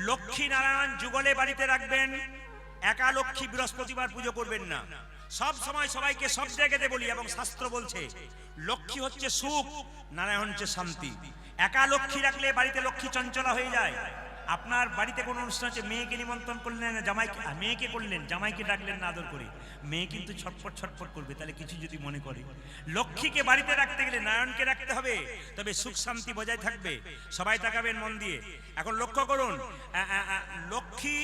লক্ষ্মী নারায়ণ যুগলে বাড়িতে রাখবেন, একা লক্ষ্মী বৃহস্পতিবার পুজো করবেন না। সব সময় সবাইকে সব জায়গাতে বলি, এবং শাস্ত্র বলছে লক্ষ্মী হচ্ছে সুখ, নারায়ণ হচ্ছে শান্তি। একা লক্ষ্মী রাখলে বাড়িতে লক্ষ্মী চঞ্চলা হয়ে যায়। আপনার বাড়িতে কোনো অনুষ্ঠান আছে, মেয়েকে নিমন্ত্রণ করলেন না, জামাইকে, মেয়েকে করলেন, জামাইকে ডাকলেন না আদর করে, মেয়ে কিন্তু ছটফট ছটফট করবে। তাহলে কিছু যদি মনে করে, লক্ষ্মীকে বাড়িতে রাখতে গেলে নারায়ণকে রাখতে হবে, তবে সুখ শান্তি বজায় থাকবে। সবাই তাকাবেন মন দিয়ে। এখন লক্ষ্য করুন, লক্ষ্মী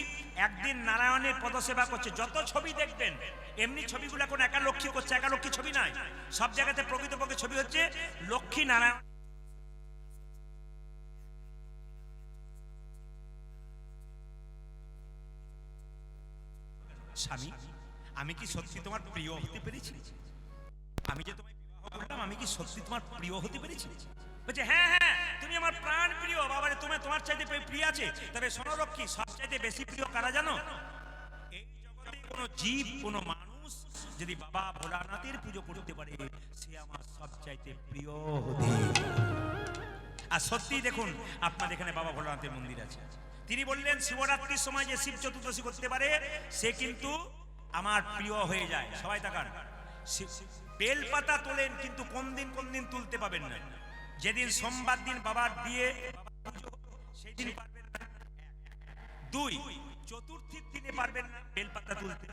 একদিন নারায়ণের পদসেবা করছে। যত ছবি দেখবেন এমনি ছবিগুলো এখন একা লক্ষ্মী করছে, একা লক্ষ্মী ছবি নাই। সব জায়গাতে প্রকৃতপক্ষে ছবি হচ্ছে লক্ষ্মী নারায়ণ। স্বামী, আমি কি সত্যি তোমার প্রিয় হতে পেরেছি? আমি যে তোমায় বিবাহ করলাম, আমি কি সত্যি তোমার প্রিয় হতে পেরেছি? বলছে হ্যাঁ হ্যাঁ, তুমি আমার প্রাণ প্রিয়। বাবারে, তোমার চাইতে প্রিয় আছে। তবে শোনো লক্ষ্মী, সব চাইতে বেশি প্রিয় কারা জানো? এই জগতে কোনো জীব, কোনো মানুষ যদি বাবা ভোলানাথের পুজো করতে পারে, সে আমার সব চাইতে প্রিয় হতে। আর সত্যি দেখুন, আপনার এখানে বাবা ভোলানাথের মন্দির আছে। তিনি বললেন শিবরাত্রির সময় যে শিব চতুর্দশী করতে পারে, সে কিন্তু আমার প্রিয় হয়ে যায়। সবাই তাকান, বেলপাতা তোলেন, কিন্তু কোন দিন তুলতে পাবেন না। যেদিন সোমবার দিন বাবার দিয়ে সেই দিন পারবেন না। 2, চতুর্থীর দিনে পারবেন না বেলপাতা তুলতে।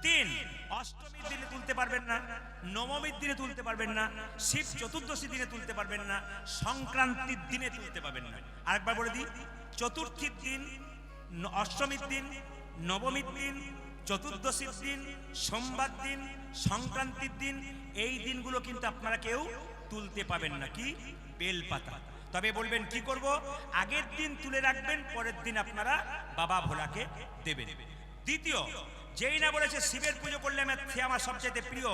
3, অষ্টমীর দিনে তুলতে পারবেন না, নবমীর দিনে তুলতে পারবেন না, শিব চতুর্দশী দিনে তুলতে পারবেন না, সংক্রান্তির দিনে তুলতে পারবেন না। আরেকবার বলে দিই, চতুর্থীর দিন, অষ্টমীর দিন, নবমীর দিন, চতুর্দশীর দিন, সোমবার দিন, সংক্রান্তির দিন, এই দিনগুলো কিন্তু আপনারা কেউ তুলতে পাবেন না কি বেলপাতা। তবে বলবেন কি করব? আগের দিন তুলে রাখবেন, পরের দিন আপনারা বাবা ভোলাকে দেবেন। দ্বিতীয়, যেই না বলেছে শিবের পুজো করলে সে আমার সবচেয়ে প্রিয়,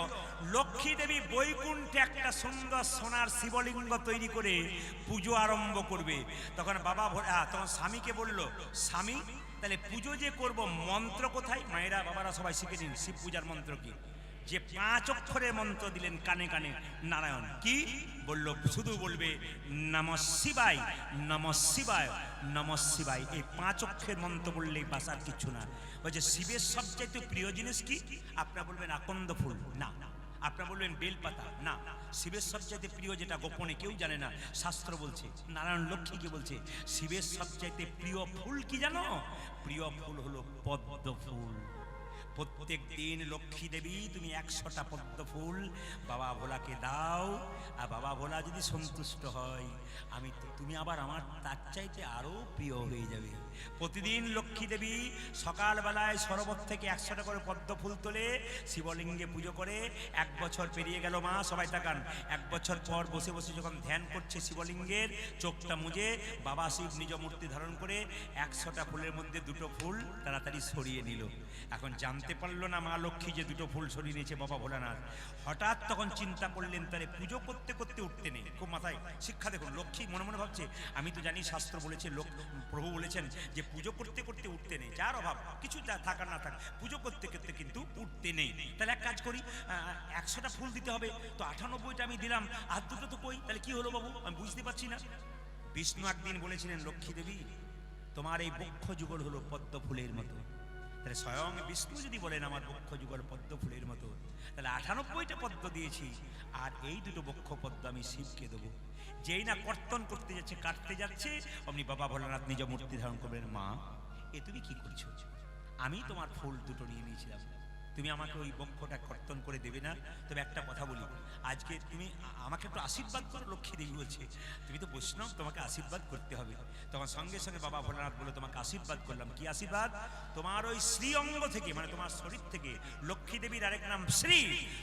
লক্ষ্মী দেবী বৈকুণ্ঠে একটা সুন্দর সোনার শিবলিঙ্গ তৈরি করে পুজো আরম্ভ করবে। তখন বাবা ভোলা তখন স্বামীকে বলল, স্বামী তাহলে পুজো যে করব, মন্ত্র কোথায়? মায়েরা বাবারা সবাই শিখে নিন শিব পূজার মন্ত্র কি। যে 5 অক্ষরের মন্ত্র দিলেন কানে কানে নারায়ণ, কি বলল? শুধু বলবে নমঃ শিবায়, নমঃ শিবায়, নমঃ শিবায়। এই 5 অক্ষরের মন্ত্র বললেই বাস, আর কিছু না। বলছে শিবের সবচাইতে প্রিয় জিনিস কি? আপনারা বলবেন আকন্দ ফুল, না। আপনারা বলবেন বেলপাতা, না। শিবের সবচাইতে প্রিয় যেটা গোপনে কেউ জানে না, শাস্ত্র বলছে, নারায়ণ লক্ষ্মীকে বলছে শিবের সবচাইতে প্রিয় ফুল কি জানো? প্রিয় ফুল হলো পদ্ম ফুল। প্রত্যেক দিন লক্ষ্মী দেবী তুমি 100টা পদ্ম ফুল বাবা ভোলাকে দাও, আর বাবা ভোলা যদি সন্তুষ্ট হয়, তুমি আবার আমার তার চাইতে আরো প্রিয় হয়ে যাবে। প্রতিদিন লক্ষ্মী দেবী সকালবেলায় সরোবর থেকে 100টা করে পদ্ম ফুল তোলে, শিবলিঙ্গে পুজো করে। 1 বছর পেরিয়ে গেল মা, সবাই তাকান। 1 বছর পর বসে বসে যখন ধ্যান করছে শিবলিঙ্গের, চোখটা মুজে বাবা শিব নিজ মূর্তি ধারণ করে 100টা ফুলের মধ্যে 2টো ফুল তাড়াতাড়ি সরিয়ে নিল। এখন জানতে পারলো না মা লক্ষ্মী যে 2টো ফুল সরিয়ে নিয়েছে বাবা ভোলানাথ। হঠাৎ তখন চিন্তা করলেন, তাহলে পুজো করতে করতে উঠতে নেই। খুব মাথায় শিক্ষা দেখুন, লক্ষ্মী মনে মনে ভাবছে, আমি তো জানি শাস্ত্র বলেছে, প্রভু বলেছেন যে পুজো করতে করতে উঠতে নেই। যার অভাব কিছু থাকার না থাক, পুজো করতে করতে কিন্তু উঠতে নেই। তাহলে এক কাজ করি, 100টা ফুল দিতে হবে, তো 98টা আমি দিলাম, আর 2টো তো কই, তাহলে কি হলো বাবু, আমি বুঝতে পারছি না। বিষ্ণু একদিন বলেছিলেন, লক্ষ্মী দেবী তোমার এই বক্ষ যুগল হলো পদ্ম ফুলের মতো। তাহলে স্বয়ং বিষ্ণু যদি বলেন আমার বক্ষ যুগল পদ্ম ফুলের মতো, তাহলে 98টা পদ্ম দিয়েছি, আর এই 2টো বক্ষ পদ্ম আমি শিবকে দেবো। যেই না কর্তন করতে যাচ্ছে, কাটতে যাচ্ছে, অমনি বাবা ভোলানাথ নিজ মূর্তি ধারণ করবেন। মা, এ তুমি কি করছো? আমি তোমার ফুল 2টো নিয়ে নিয়েছিলাম, তুমি আমাকে ওই বক্ষটা কর্তন করে দেবে না? তবে একটা কথা বলি, আজকে তুমি আমাকে একটু আশীর্বাদ করো। লক্ষ্মী দেবী বলছে, তুমি তো বৈষ্ণব, তোমাকে আশীর্বাদ করতে হবে। তখন সঙ্গে সঙ্গে বাবা ভোলানাথ বলে, তোমাকে আশীর্বাদ করলাম। কি আশীর্বাদ? তোমার ওই শ্রী অঙ্গ থেকে, মানে তোমার শরীর থেকে, লক্ষ্মী দেবীর আরেক নাম শ্রী,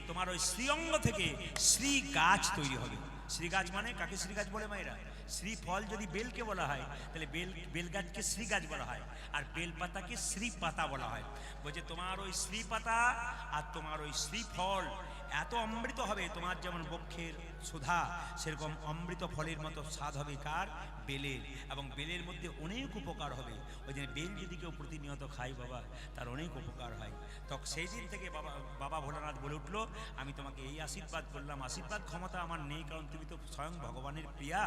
তোমার ওই শ্রী অঙ্গ থেকে শ্রী গাছ তৈরি হবে। শ্রী গাছ মানে কাকে শ্রী গাছ বলে মায়েরা? শ্রী ফল যদি বেলকে বলা হয়, তাহলে বেল গাছকে শ্রী গাছ বলা হয়, আর বেল পাতাকে শ্রী পাতা বলা হয়। বলছে তোমার ওই শ্রী পাতা আর তোমার ওই শ্রী ফল এত অমৃত হবে, তোমার যেমন বক্ষের সুধা, সেরকম অমৃত ফলের মতো স্বাদ হবে কার? বেলের। এবং বেলের মধ্যে অনেক উপকার হবে। ওই জন্য বেল যদি কেউ প্রতিনিয়ত খায় বাবা, তার অনেক উপকার হয়। তখন সেই দিন থেকে বাবা ভোলানাথ বলে উঠলো, আমি তোমাকে এই আশীর্বাদ করলাম। আশীর্বাদ ক্ষমতা আমার নেই, কারণ তুমি তো স্বয়ং ভগবানের প্রিয়া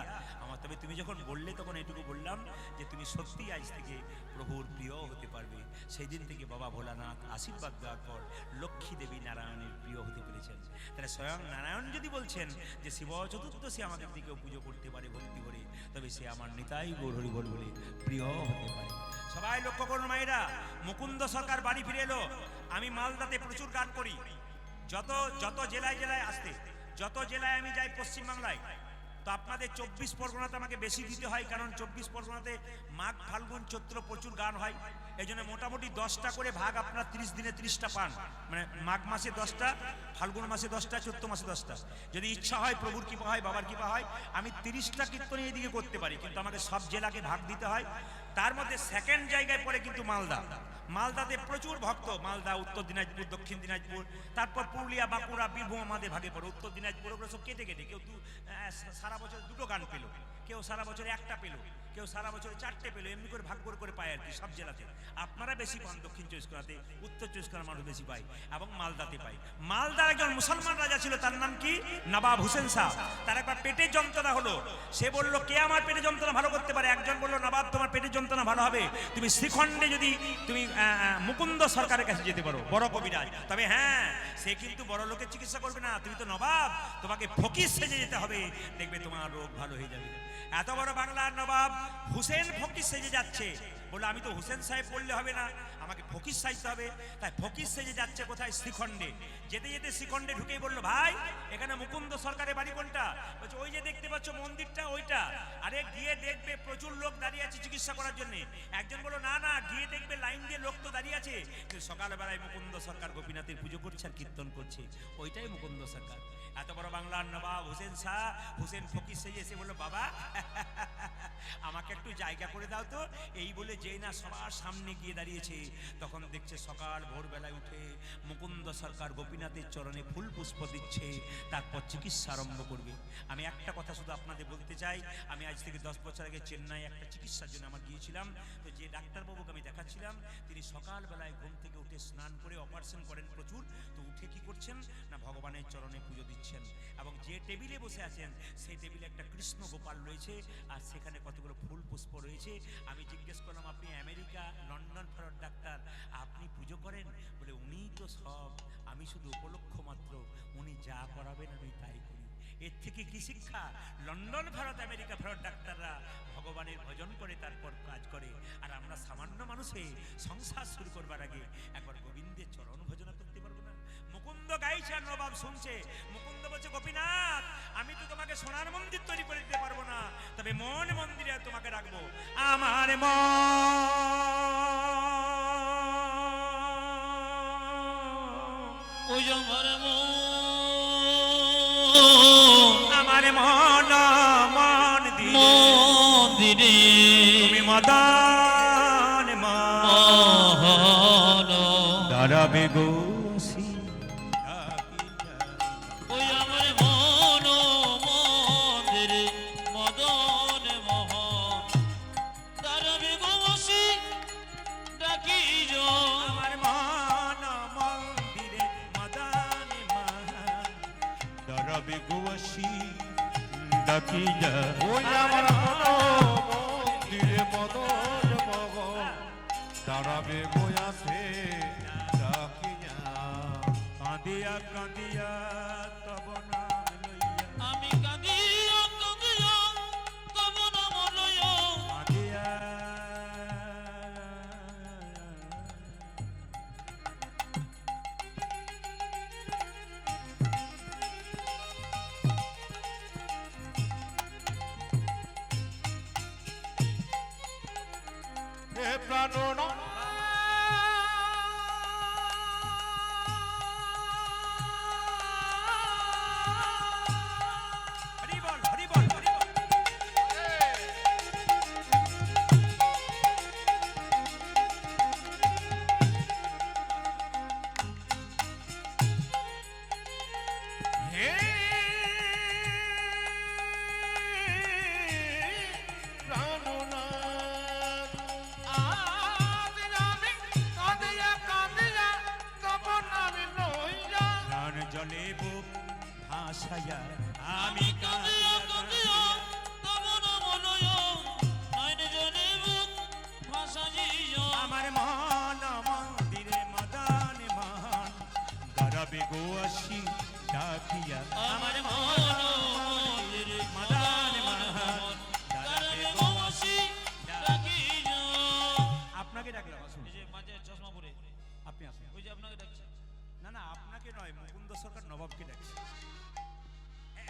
আমার। তবে তুমি যখন বললে তখন এটুকু বললাম যে তুমি সত্যি আজ থেকে প্রভুর প্রিয় হতে পারবে। সেই দিন থেকে বাবা ভোলানাথ আশীর্বাদ দেওয়ার পর লক্ষ্মী দেবী নারায়ণের প্রিয় হতে পেরেছেন। তাহলে স্বয়ং নারায়ণ যদি বলছেন যে শিব চতুর্দশী আমাকে যদি কেউ পুজো করতে পারে ভক্তি করে, তবে সে আমার নিতাই গৌর হরি বল বলে প্রিয় হতে পারে। সবাই লক্ষ্য করুন মায়েরা, মুকুন্দ সরকার বাড়ি ফিরে এলো। আমি মালদাতে প্রচুর গান করি, যত জেলায় জেলায় আসতে, যত জেলায় আমি যাই পশ্চিমবাংলায়, তো আপনাদের 24 পরগনাতে আমাকে বেশি দিতে হয়, কারণ 24 পরগনাতে মাঘ ফাল্গুন চৈত্র প্রচুর গান হয়। এই জন্য মোটামুটি 10টা করে ভাগ আপনার 30 দিনে 30টা পান। মানে মাঘ মাসে 10টা, ফাল্গুন মাসে 10টা, চৈত্র মাসে 10টা। যদি ইচ্ছা হয়, প্রভুর কৃপা হয়, বাবার কৃপা হয়, আমি 30টা কীর্তন এইদিকে করতে পারি, কিন্তু আমাকে সব জেলাকে ভাগ দিতে হয়। তার মধ্যে সেকেন্ড জায়গায় পড়ে কিন্তু মালদা। মালদাতে প্রচুর ভক্ত, মালদা, উত্তর দিনাজপুর, দক্ষিণ দিনাজপুর, তারপর পুরুলিয়া, বাঁকুড়া, বীরভূম আমাদের ভাগে পড়ে। উত্তর দিনাজপুর ওগুলো সব কেটে কেটে, কেউ সারা বছর 2টো গান পেল, কেউ সারা বছরে 1টা পেল, কেউ সারা বছরে 4টে পেল, এমনি করে ভাগ করে পায় আর কি সব জেলাতে। আপনারা বেশি পান দক্ষিণ 24 পরগনাতে, উত্তর 24 পরগনার মানুষ বেশি পায়, এবং মালদাতে পায়। মালদার একজন মুসলমান রাজা ছিল, তার নাম কি? নবাব হুসেন শাহ। তার একবার পেটের যন্ত্রণা হলো, সে বলল কে আমার পেটের যন্ত্রণা ভালো করতে পারে? একজন বলল, নবাব তোমার পেটের যন্ত্রণা ভালো হবে, তুমি শ্রীখণ্ডে যদি তুমি মুকুন্দ সরকারের কাছে যেতে পারো, বড় কবিরাজ। তবে হ্যাঁ, সে কিন্তু বড় লোকের চিকিৎসা করবে না, তুমি তো নবাব, তোমাকে ফকির সেজে যেতে হবে, দেখবে তোমার রোগ ভালো হয়ে যাবে। এত বড় বাংলার নবাব হুসেন ফকির সেজে যাচ্ছে, বলে আমি তো হুসেন সাহেব বললে হবে না, আমাকে ফকির সাজতে হবে। তাই ফকির সেজে যাচ্ছে কোথায়? শ্রীখণ্ডে। যেতে যেতে শ্রীখণ্ডে ঢুকেই বললো, ভাই এখানে মুকুন্দ সরকারের বাড়ি কোনটা? বলছে ওই যে দেখতে পাচ্ছ মন্দিরটা, ওইটা। আরে গিয়ে দেখবে প্রচুর লোক দাঁড়িয়ে আছে চিকিৎসা করার জন্য। একজন বললো, না না, গিয়ে দেখবে লাইন দিয়ে লোক তো দাঁড়িয়ে আছে, সকালবেলায় মুকুন্দ সরকার গোপীনাথের পুজো করছে আর কীর্তন করছে, ওইটাই মুকুন্দ সরকার। এত বড় বাংলার নবাব হুসেন শাহ, হুসেন ফকির সেজে এসে বললো, বাবা আমাকে একটু জায়গা করে দাও তো। এই বলে যেই না সবার সামনে গিয়ে দাঁড়িয়েছে, তখন দেখছে সকাল ভোরবেলায় উঠে মুকুন্দ সরকার গোপীনাথের চরণে ফুল পুষ্প দিচ্ছে, তারপর চিকিৎসা আরম্ভ করবে। আমি একটা কথা শুধু আপনাদের বলতে চাই, আমি আজ থেকে 10 বছর আগে চেন্নাই একটা চিকিৎসার জন্য আমার গিয়েছিলাম। তো যে ডাক্তারবাবুকে আমি দেখাচ্ছিলাম, তিনি সকালবেলায় ঘুম থেকে উঠে স্নান করে অপারেশন করেন প্রচুর, তো উঠে কি করছেন না ভগবানের চরণে পুজো দিচ্ছেন। এবং যে টেবিলে বসে আছেন সেই টেবিলে একটা কৃষ্ণ গোপাল রয়েছে, আর সেখানে কতগুলো ফুল পুষ্প রয়েছে। আমি জিজ্ঞেস করলাম, আপনি আমেরিকা লন্ডন ফেরত ডাক্তার, আপনি পুজো করেন? বলে উনিই তো সব, আমি শুধু উপলক্ষ মাত্র, উনি যা করাবেন আমি তাই করি। এর থেকে কি শিক্ষা? লন্ডন ফেরত আমেরিকা ফেরত ডাক্তাররা ভগবানের ভজন করে তারপর কাজ করে, আর আমরা সামান্য মানুষে সংসার শুরু করবার আগে একবার গোবিন্দের চরণ ভজনা করতে পারবো না? মুকুন্দ গাইছে আর নবাব শুনছে। মুকুন্দ বলছে, গোপীনাথ আমি তো তোমাকে সোনার মন্দির তৈরি করে দিতে পারবো না, তবে মন মন্দিরে তোমাকে রাখবো। আমার আমার মন মন্দিরে তুমি মদন মোহন দাঁড়াবে গো। ওই আমার মন্দিরে মদন মোহন দাঁড়াবে বয়াসে ডাকিয়া। কাঁদিয়া কাঁদিয়া তব নাম লইয়া, আমি কাঁদিয়া কাঁদিয়া তব নাম লইয়া, কাঁদিয়া প্রাণ হরি বল হরি বল হরি বল। হে আজ আমি কাঁদিয়া কাঁদিয়া তপন আমি লইয়া প্রাণ জলে বুক ভাসাইয়া আমি কাঁদিয়া কাঁদিয়া তব নাম লয় নয়ন জলে মুখ ভাসাইয়া আমার মন মন্দিরে মদন মহন গরবে গোয়াসি ডাকিয়া আমার মন মন্দিরে মদন মহন গরবে গোয়াসি ডাকিয়া আপনাকে ডাকলাম আসুন এই যে মাঝে চশমা পরে আপনি আসুন ওই যে আপনাকে ডাকছে না না আপনাকে নয় মুকুন্দ সরকার নবাবকে ডাকছে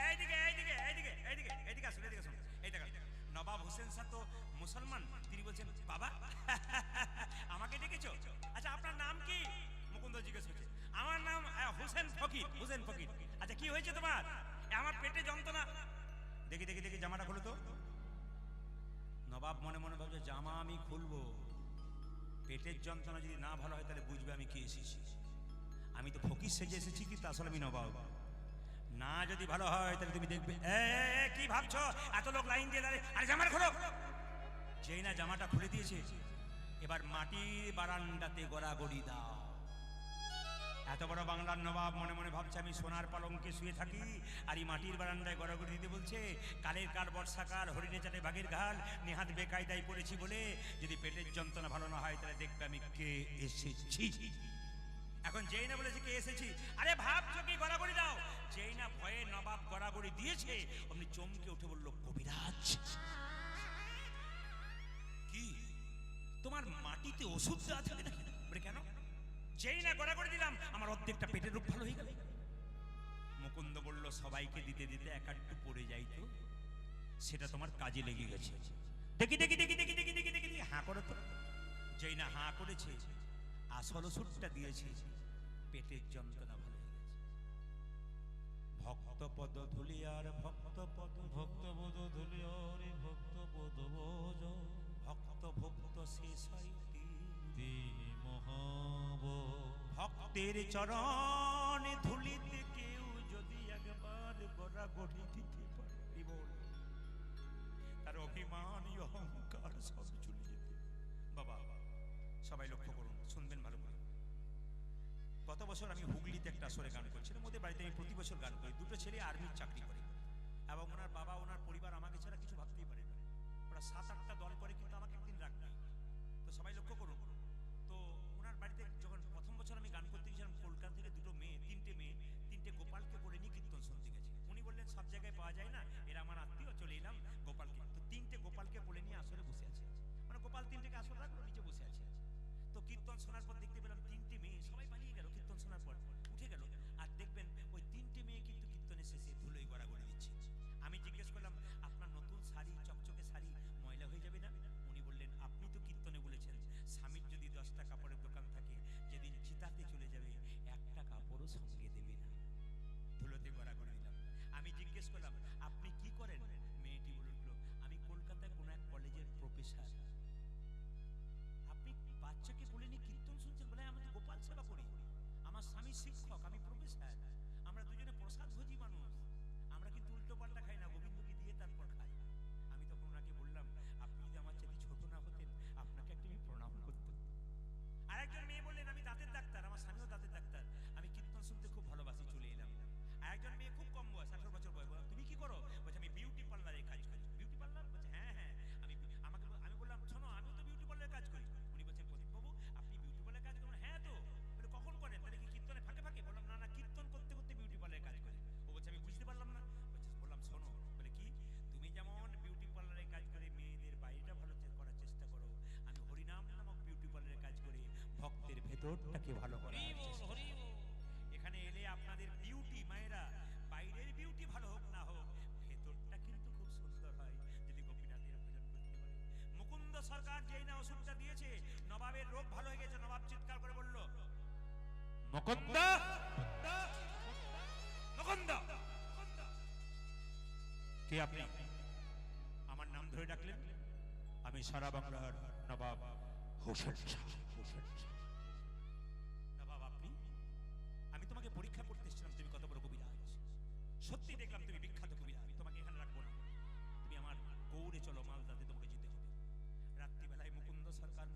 এইদিকে এইদিকে এইদিকে এইদিকে এইদিকে আসুন এইদিকে আসুন এই দেখেন নবাব হোসেন শাহ তো মুসলমান তিনি বলছেন বাবা আমাকে ডেকেছো আচ্ছা আপনার নাম কি মুকুন্দ জিজ্ঞেস করছে আমার নাম হোসেন ফকির হোসেন ফকির আচ্ছা কি হয়েছে তোমার আমার পেটে যন্ত্রণা দেখি দেখি দেখি জামাটা খুলো তো নবাব মনে মনে ভাবছে জামা আমি খুলবো পেটের যন্ত্রণা যদি না ভালো হয় তাহলে বুঝবে আমি কি এসেছি আমি তো ফকির সেজে এসেছি কিন্তু আসলে আমি নবাব না যদি ভালো হয় তাহলে তুমি দেখবে কি ভাবছো এত লোক লাইন দিয়ে দাঁড়িয়ে আরে জামাটা খোলো যেই না জামাটা খুলে দিয়েছে এবার মাটির বারান্দাতে গড়াগড়ি দাও এত বড় বাংলার নবাব মনে মনে ভাবছে আমি সোনার পালঙ্কে শুয়ে থাকি আর এই মাটির বারান্দায় গড়াগড়ি দিতে বলছে কালের কাল বর্ষাকাল হরিণে চাটে বাঘের ঘাল নেহাত বেকায়দায় পড়েছি বলে যদি পেটের যন্ত্রণা ভালো না হয় তাহলে দেখবে আমি কে এসেছি এখন যেই না বলেছে কে এসেছি আরে ভাবছো কি গড়াগড়ি দাও যেই না ভয়ে নবাব গড়াগড়ি দিয়েছে অমনি চমকে উঠে বলল কবিরাজ কি তোমার মাটিতে ওষুধ দেওয়া থাকে নাকি বলে কেন যেই না গড়াগড়ি দিলাম আমার অর্ধেকটা পেটের রোগ ভালো হয়ে গেল মুকুন্দ বলল সবাইকে দিতে দিতে এক একটু পড়ে যাই তো সেটা তোমার কাজে লেগে গেছে দেখি দেখি দেখি দেখি দেখি দেখি দেখি দেখি হাঁ করো তো যেই না হাঁ করেছে আসল ওষুধটা দিয়েছে পেটের যন্ত্রণা ভালো হয়ে গেছে ভক্ত পদ ধুলিয়ার ভক্ত পদ ভক্তবোধ ধুলিয়রে ভক্তবোধ বোঝ ভক্ত ভক্ত শেষ হয় তিনি মহাব ভক্তের চরণ ধুলিতে কেউ যদি একবার গড়াগড়ি দিতে পারে তার অভিমান অহংকার সব চলে যেতে বাবা সবাই লক্ষ্য করুন শুনবেন ভালো করে গত বছর আমি হুগলিতে একটা আসরে গান করছিলাম ওদের বাড়িতে আমি প্রতি বছর গান করি দুটো ছেলে আর্মির চাকরি করে এবং ওনার বাবা ওনার পরিবার আমাকে ছাড়া কিছু ভাবতেই পারে না ওরা 7-8টা দল করে কিন্তু আমাকে একদিন রাখবে তো সবাই লক্ষ্য করুন তো ওনার বাড়িতে যখন প্রথম বছর আমি গান করতে গেছিলাম কলকাতা থেকে তিনটে গোপালকে বলে নিয়ে কীর্তন শুনতে গেছি উনি বললেন সব জায়গায় পাওয়া যায় না এরা আমার আত্মীয় চলে এলাম গোপালকে তো 3টে গোপালকে বলে নিয়ে আসরে বসে আছে মানে গোপাল 3টেকে আসরে রাখলো নিচে বসে আছে তো কীর্তন শোনার পর দেখতে পেলাম 3টে মেয়ে সবাই পালিয়ে গেল কীর্তন শোনার পর উঠে গেল আর দেখবেন ওই 3টে মেয়ে কিন্তু কীর্তনের শেষে ধুলোই গড়াগড়ি দিচ্ছে আমি জিজ্ঞেস করলাম আপনার নতুন শাড়ি চকচকে শাড়ি ময়লা হয়ে যাবে না উনি বললেন আপনি তো কীর্তনে বলেছেন স্বামীর যদি 10টা কাপড়ের দোকান থাকে যেদিন চিতাতে চলে যাবে একটা কাপড়ও সঙ্গে দেবে না ধুলোতে গড়াগড়ি দিলাম আমি জিজ্ঞেস করলাম আপনি কি করেন মেয়েটি বলে উঠলো আমি কলকাতায় কোনো এক কলেজের প্রফেসর আপনি বাচ্চাকে বলে নিয়ে কীর্তন শুনছেন বলে আমি তো গোপাল সেবা করি আমার স্বামী শিক্ষক আমি প্রফেসর আমরা দুজনে প্রসাদ ভোজি মানুষ আমরা কিন্তু উল্টো পাল্টা খাই না গোবিন্দকে দিয়ে তারপর খাই আমি তখন ওনাকে বললাম আপনি যদি আমার চাইতে ছোট না হতেন আপনাকে একটা আমি প্রণাম করতাম আরেকজন মেয়ে বললেন আমি দাঁতের ডাক্তার আমার স্বামীও দাঁতের ডাক্তার আমি কীর্তন শুনতে খুব ভালোবাসি চলে এলাম আরেকজন মেয়ে খুব কম বয়স 18 বছর বয়স তুমি কি করো বলছে আমি বিউটি পার্লারে কাজ করি বিউটি পার্লার বলছে হ্যাঁ হ্যাঁ আমি বললাম শোনো আমিও তো বিউটি পার্লারে কাজ করি উনি বলছেন প্রদীপ বাবু আপনি বিউটি পার্লারে কাজ করেন হ্যাঁ তো বলে কখন করেন তাহলে কি কীর্তনে ফাঁকে ফাঁকে বললাম না না কীর্তন করতে করতে বিউটি পার্লারে কাজ করি ও বলছে আমি বুঝতে পারলাম না বলছে বললাম শোনো বলে কি তুমি যেমন বিউটি পার্লারে কাজ করে মেয়েদের বাইরেটা ভালো করার চেষ্টা করো আমি হরিনাম নামক বিউটি পার্লারে কাজ করে ভক্তের ভেতরটাকে ভালো করার চেষ্টা করি। এখানে এলে আপনাদের বিউটি মায়েরা বাইরের বিউটি ভালো হোক না হোক ভেতরটা কিন্তু খুব সুন্দর হয় যদি গোপীনাথের ভজন করতে পারে মুকুন্দ সরকার যেই না ওষুধটা দিয়েছে নবাবের রোগ ভালো হয়ে গেছে নবাব চিৎকার করে বলল মুকুন্দ মুকুন্দ কে আপনি আমার নাম ধরে ডাকলেন আমি সারা বাংলার নবাব হোসেন শাহ নবাব আপনি আমি তোমাকে পরীক্ষা করতে এসেছিলাম তুমি কত বড় কবিরাজ সত্যি দেখলাম তুমি বিখ্যাত কবিরাজ আমি তোমাকে এখানে রাখবো না তুমি আমার গৌড়ে চলো মালদাতে তোমাকে যেতে হবে রাত্রিবেলায় মুকুন্দ সরকার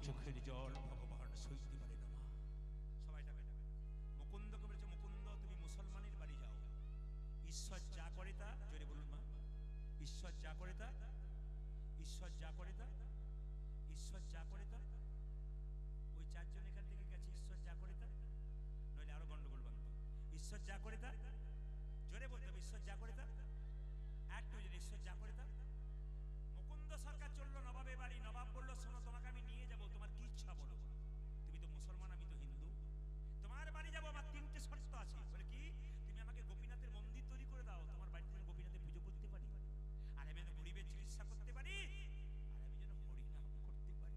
চোখের জল ভগবান সইতে পারে না মা। সবাই যাবে মুকুন্দকে বলেছে, মুকুন্দ তুমি মুসলমানের বাড়ি যাও, ঈশ্বর যা করে তা, জোরে বলুন মা, ঈশ্বর যা করে তা, ঈশ্বর যা করে তা, ঈশ্বর যা করে তা। ওই চারজন এখান থেকে গেছে, ঈশ্বর যা করে তা, নইলে আরো গন্ডগোল বাঁধত। ঈশ্বর যা করে তা, জোরে বলতে হবে, ঈশ্বর যা করে তা, একটু জোরে, ঈশ্বর যা করে তা। মুকুন্দ সরকার চললো নবাবের বাড়ি, নবাব বললো শোনো তোমাকে আমি নিয়ে যাব, তোমার কি ইচ্ছা বলো, তুমি তো মুসলমান আমি তো হিন্দু, তোমার বাড়ি যাবো, আমার তিনটে শর্ত আছে। বলে কি, তুমি আমাকে গোপীনাথের মন্দির তৈরি করে দাও, তোমার বাড়িতে যেন গোপীনাথের পুজো করতে পারি, আর আমি যেন গরিবের চিকিৎসা করতে পারি, আর আমি যেন হরিনাম করতে পারি।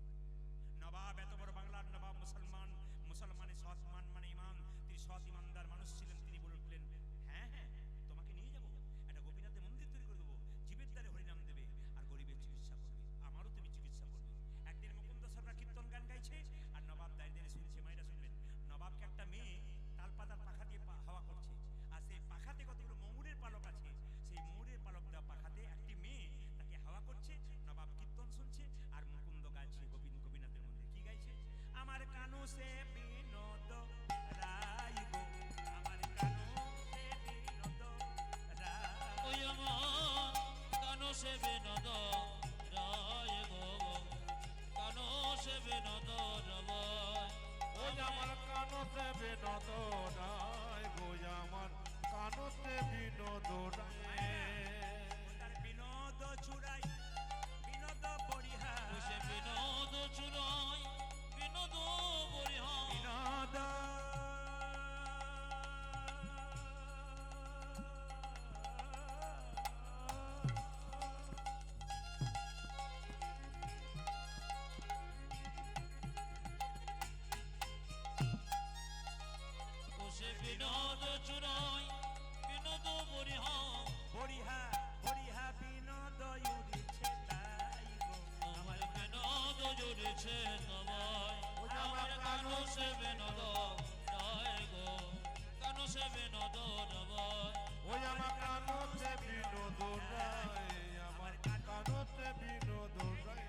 নবাব এত বড় বাংলার নবাব, মুসলমান, মুসলমানের সৎ মান মানে ইমান, তিনি সৎ ইমানদার মানুষ ছিলেন। তিনি বলে উঠলেন, হ্যাঁ হ্যাঁ তোমাকে নিয়ে যাবো, একটা গোপীনাথের মন্দির তৈরি করে দেবো, জীবের দ্বারে হরিনাম দেবে আর গরিবের চিকিৎসা করবে, আমারও তুমি চিকিৎসা করবে। একদিন মুকুন্দ সরকার কীর্তন গান গাইছে আর নবাব দাঁড়িয়ে দাঁড়িয়ে শুনছে। মায়েরা শুনবেন, নবাবকে একটা মেয়ে তালপাতার পাখা দিয়ে হাওয়া করছে, আর সেই পাখাতে কতগুলো ময়ূরের পালক আছে, সেই ময়ূরের পালক দেওয়া পাখাতে একটি মেয়ে তাকে হাওয়া করছে। নবাব কীর্তন শুনছে আর মুকুন্দ গাইছে গোপীনাথের মন্দির। কি গাইছে? আমার কানু সে বিনোদ রায় গো, আমার কানু সে বিনোদ রায়। ওই আমার কানো সে বিনোদ রায় গো, কানো সে বিনোদ রবায়। ওই আমার কানতে বিনোদ রায় গো, আমার কানতে বিনোদ রায়। তার বিনোদ চুরাই বিনোদ পরিহার, ওই সে বিনোদ চুরাই বিনোদ বরিহার। বিনোদ ও সে বিনোদ চুরাই বিনোদ বরিহার। বরিহা বরিহা বিনোদ উড়িছে তাই গো, আমার বিনোদ জুড়েছে তোমায়। আমার কানো সে বিনোদ রায় গো, কানো সে বিনোদ রবায়। ওই আমার কানতে বিনোদ রায়, আমার কানতে বিনোদ রায়।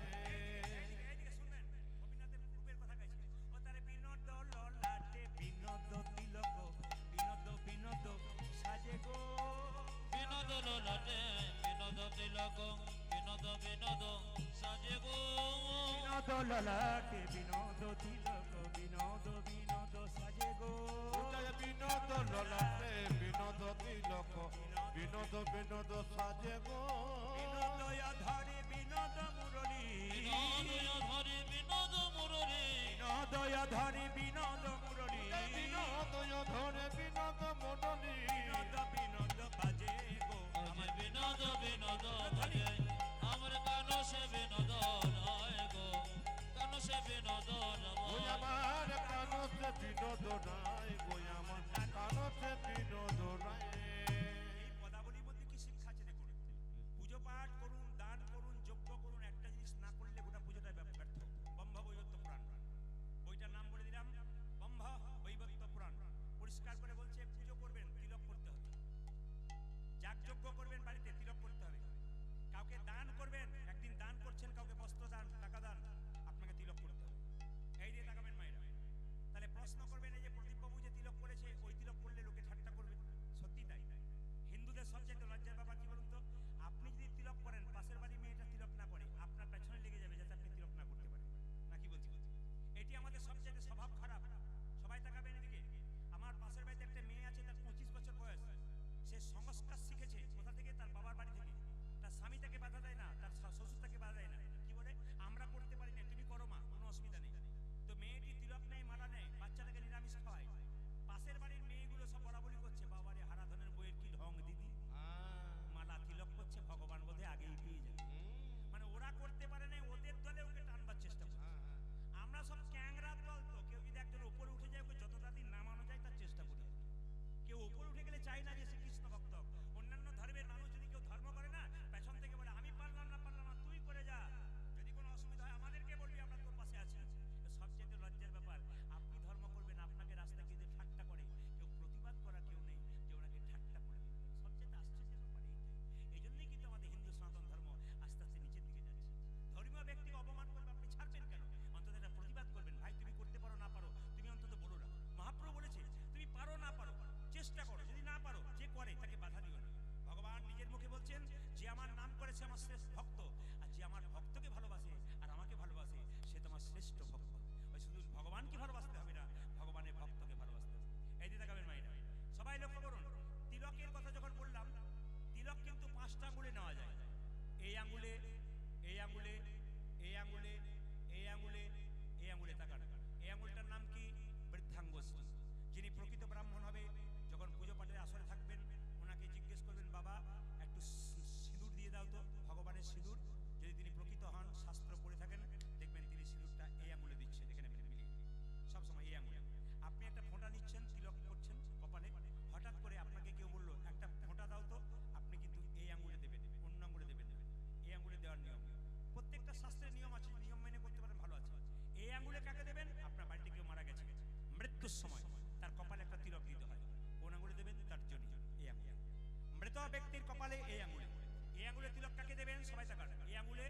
এইদিকে শুনবেন, গোপীনাথের রূপের কথা গাইছে। ও তার বিনোদ ললাটে বিনোদ তিলক, বিনোদ বিনোদ সাজে গো, বিনোদ ললাটে বিনোদ তিলক, বিনোদ বিনোদ সাজে গো। বিনোদ ললাটে বিনোদ তিলক, বিনোদ বিনোদ সাজে গো। উদয় বিনোদ ললাটে বিনোদ তিলক, বিনোদ বিনোদ সাজে গো। বিনোদয় ধরে বিনোদ মুরলী, বিনোদয় ধরে বিনোদ মুরলী। বিনোদয় ধরে বিনোদ মুরলী, বিনোদয় ধরে বিনোদ মণ্ডলী। বিনোদ বিনোদ বাজে গো, আমার বিনোদ বিনোদ ধরে, আমার কানো সে বিনোদ রায় গো, কানো সে বিনোদ ওই রবায়। আমার কানতে বিনোদ রায় গো, আমার কানতে বিনোদ রায়। এই পদাবলীর মধ্যে কি শিক্ষা আছে দেখুন। পুজো পাঠ করুন, দান করুন, যজ্ঞ করুন, একটা জিনিস না করলে গোটা পুজোটা ব্যর্থ। ব্রহ্মবৈবর্ত পুরাণ, বইটার নাম বলে দিলাম আমার নাম করেছে আমার শ্রেষ্ঠ ভক্ত, আর যে আমার ভক্তকে ভালোবাসে আর আমাকে ভালোবাসে সে তোমার শ্রেষ্ঠ ভক্ত। ওই শুধু ভগবানকে ভালোবাসতে হবে না, ভগবানের ভক্তকে ভালোবাসতে হবে। এই দিকে তাকাবেন মায়েরা, সবাই লক্ষ্য করুন। তিলকের কথা যখন বললাম, তিলক কিন্তু 5টা আঙ্গুলে নেওয়া যায়। এই আঙ্গুলে, এই আঙ্গুলে, এই আঙ্গুলে, এই আঙ্গুলে, এই আঙ্গুলে। তাকান, এই আঙ্গুলটার নাম কি? বৃদ্ধাঙ্গুষ্ঠী। যিনি প্রকৃত ব্রাহ্মণ হবে, যখন পুজো পাঠের আসরে থাকবেন, ওনাকে জিজ্ঞেস করবেন, বাবা একটু সিঁদুর দিয়ে দাও তো, ভগবানের সিঁদুর। যদি তিনি প্রকৃত হন, শাস্ত্র পড়ে থাকেন, দেখবেন তিনি সিঁদুরটা এই আঙ্গুলে দিচ্ছেন, এখানে মিলিয়ে সবসময় এই আঙ্গুলে। আপনি একটা ফোঁটা নিচ্ছেন, তিলক করছেন কপালে, হঠাৎ করে আপনাকে কেউ বললো একটা ফোঁটা দাও তো, আপনি কিন্তু এই আঙ্গুলে দেবেন, অন্য আঙ্গুলে দেবেন না। এই আঙ্গুলে দেওয়ার নিয়ম, প্রত্যেকটা শাস্ত্রের নিয়ম আছে, নিয়ম মেনে করতে পারেন, ভালো আছে। এই আঙ্গুলে কাকে দেবেন? আপনার বাড়িতে কেউ মারা গেছে, মৃত্যুর সময় তার কপালে একটা তিলক দিতে হয়। কোন আঙ্গুলে দেবেন? তার জন্য এই আঙ্গুলে। মৃত ব্যক্তির কপালে এই আঙ্গুলে। এই আঙ্গুলে তিলক কাকে দেবেন? সবাই তাকান। এই আঙ্গুলে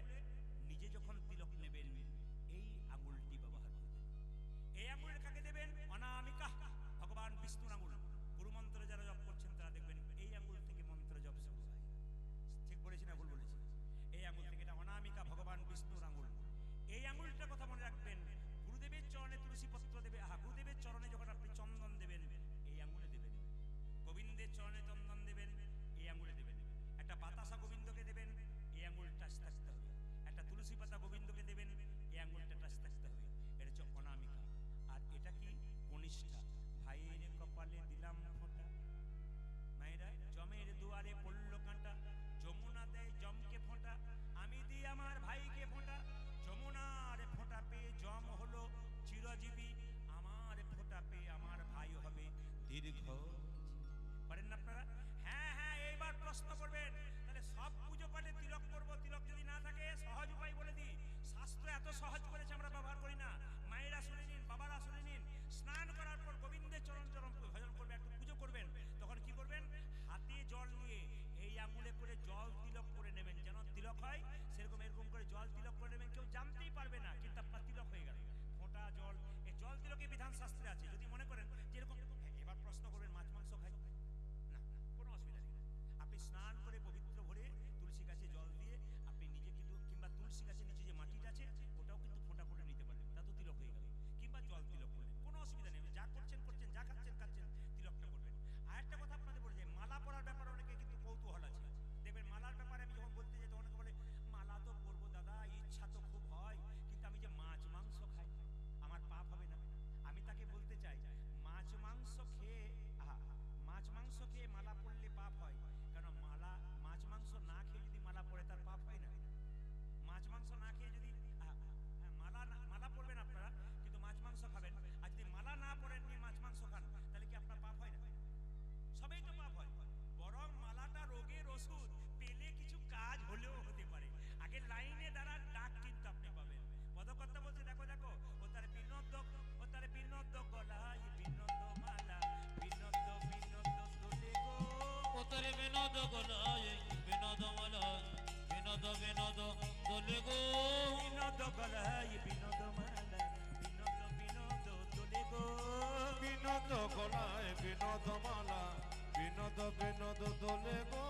নিজে যখন তিলক নেবেন, এই আঙ্গুলটি ব্যবহার করবেন। এই আঙ্গুলে কাকে দেবেন? অনামিকা, ভগবান বিষ্ণুর আঙ্গুল। গুরু মন্ত্র যারা জপ করছেন তারা দেখবেন এই আঙ্গুল থেকে মন্ত্র জপ শুরু হয়। ঠিক বলেছি না ভুল বলেছি? এই আঙ্গুল থেকে, এটা অনামিকা, ভগবান বিষ্ণুর আঙ্গুল। এই আঙ্গুলটার কথা মনে রাখবেন। গুরুদেবের চরণে তুলসী পত্র দেবে, গুরুদেবের চরণে যখন আপনি চন্দন দেবেন, এই আঙ্গুলে দেবেন। গোবিন্দের চরণে চন্দন দেবেন, এই আঙ্গুলে দেবেন। একটা বাতাসা গোবিন্দকে দেবেন, এই আঙ্গুল টাচ থাকতে হবে। একটা তুলসী পাতা গোবিন্দকে দেবেন, এই আঙ্গুলটা টাচ থাকতে হবে। এটা হচ্ছে অনামিকা। আর এটা কি? কনিষ্ঠা। ভাইয়ের কপালে দিলাম ফোঁটা, মায়েরা জমের দুয়ারে পড়ল কাঁটা, যমুনা দেয় জমকে ফোঁটা, আমি দিই আমার ভাইকে ফোঁটা। যমুনার ফোঁটা পেয়ে জম হলো চিরজীবী, আমার ফোঁটা পেয়ে আমার ভাই হবে দীর্ঘ। পারেন না আপনারা? হ্যাঁ হ্যাঁ, এইবার প্রশ্ন করবেন, তাহলে সব পুজো পাঠে তিলক করবো, তিলক যদি না থাকে সহজ উপায় বলে দিই। শাস্ত্র এত সহজ করেছে, আমরা ব্যবহার করি না। মায়েরা শুনে নিন, বাবারা শুনে নিন। স্নান করার পর গোবিন্দের চরণ চরণ ভজন করবেন, একটু পুজো করবেন। তখন কি করবেন? হাতে জল নিয়ে এই আঙ্গুলে করে জল তিলক করে নেবেন, যেন তিলক হয় সেরকম। এরকম করে জল তিলক করে নেবেন, কেউ জানতেই পারবে না, কিন্তু আপনার তিলক হয়ে গেল। ফোঁটা জল, এই জল তিলকের বিধান শাস্ত্রে আছে। যদি মনে করেন যেরকম, এবার প্রশ্ন করবেন মাছ মাংস খাই না, কোনো অসুবিধা নেই। আপনি স্নান করে পবিত্র ভরে তুলসী গাছে জল দিয়ে আপনি নিজে কিন্তু, কিংবা তুলসী গাছের নিচে যে মাটিটা আছে ওটাও কিন্তু ফোঁটা করে নিতে পারবেন, তা তো তিলক হয়ে গেল। কিংবা জল তিলক করলেন, কোনো অসুবিধা নেই। যা করছেন করছেন, যা খাচ্ছেন খাচ্ছেন, তিলকটা করবেন। আর একটা কথা আপনাদের বলে যাই, মালা পরার ব্যাপারে অনেকে কিন্তু কৌতূহল আছে। দেখবেন মালার ব্যাপারে আমি যখন বলতে যাই তখন অনেকে বলে, মালা তো পরবো দাদা, ইচ্ছা তো খুব হয়, কিন্তু আমি যে মাছ মাংস খাই, আমার পাপ হবে না? আমি তাকে বলতে চাই, মাছ মাংস খেয়ে মাছ মাংস খেয়ে মালা পরলে পাপ হয়। কারণ মালা, মাছ মাংস না খেয়ে যদি মালা পরে তার পাপ হয় না? মাছ মাংস না খেয়ে যদি মালা পরবেন আপনারা, কিন্তু মাছ মাংস খাবেন। আর যদি মালা না পরেন নিয়ে মাছ মাংস খান, তাহলে কি আপনার পাপ হয় না? সবই তো পাপ হয়। বরং মালাটা রোগের ওষুধ, পেলে কিছু কাজ হলেও হতে পারে। আগে লাইনে দাঁড়ান, ডাক কিন্তু আপনি পাবেন। পদকর্তা বলছে, দেখো দেখো, ও তার বিনোদ, ও তার বিনোদ গলায় বিনোদ মালা, বিনোদ বিনোদ তোলে গো, ও তোর বিনোদ গলায় বিনোদ মালা, বিনোদ বিনোদ দোলে গো, বিনোদ গলায় বিনোদ মালা, বিনোদ বিনোদ তোলে গো, বিনোদ গলায় বিনোদ মালা, বিনোদ বিনোদ দোলে গো।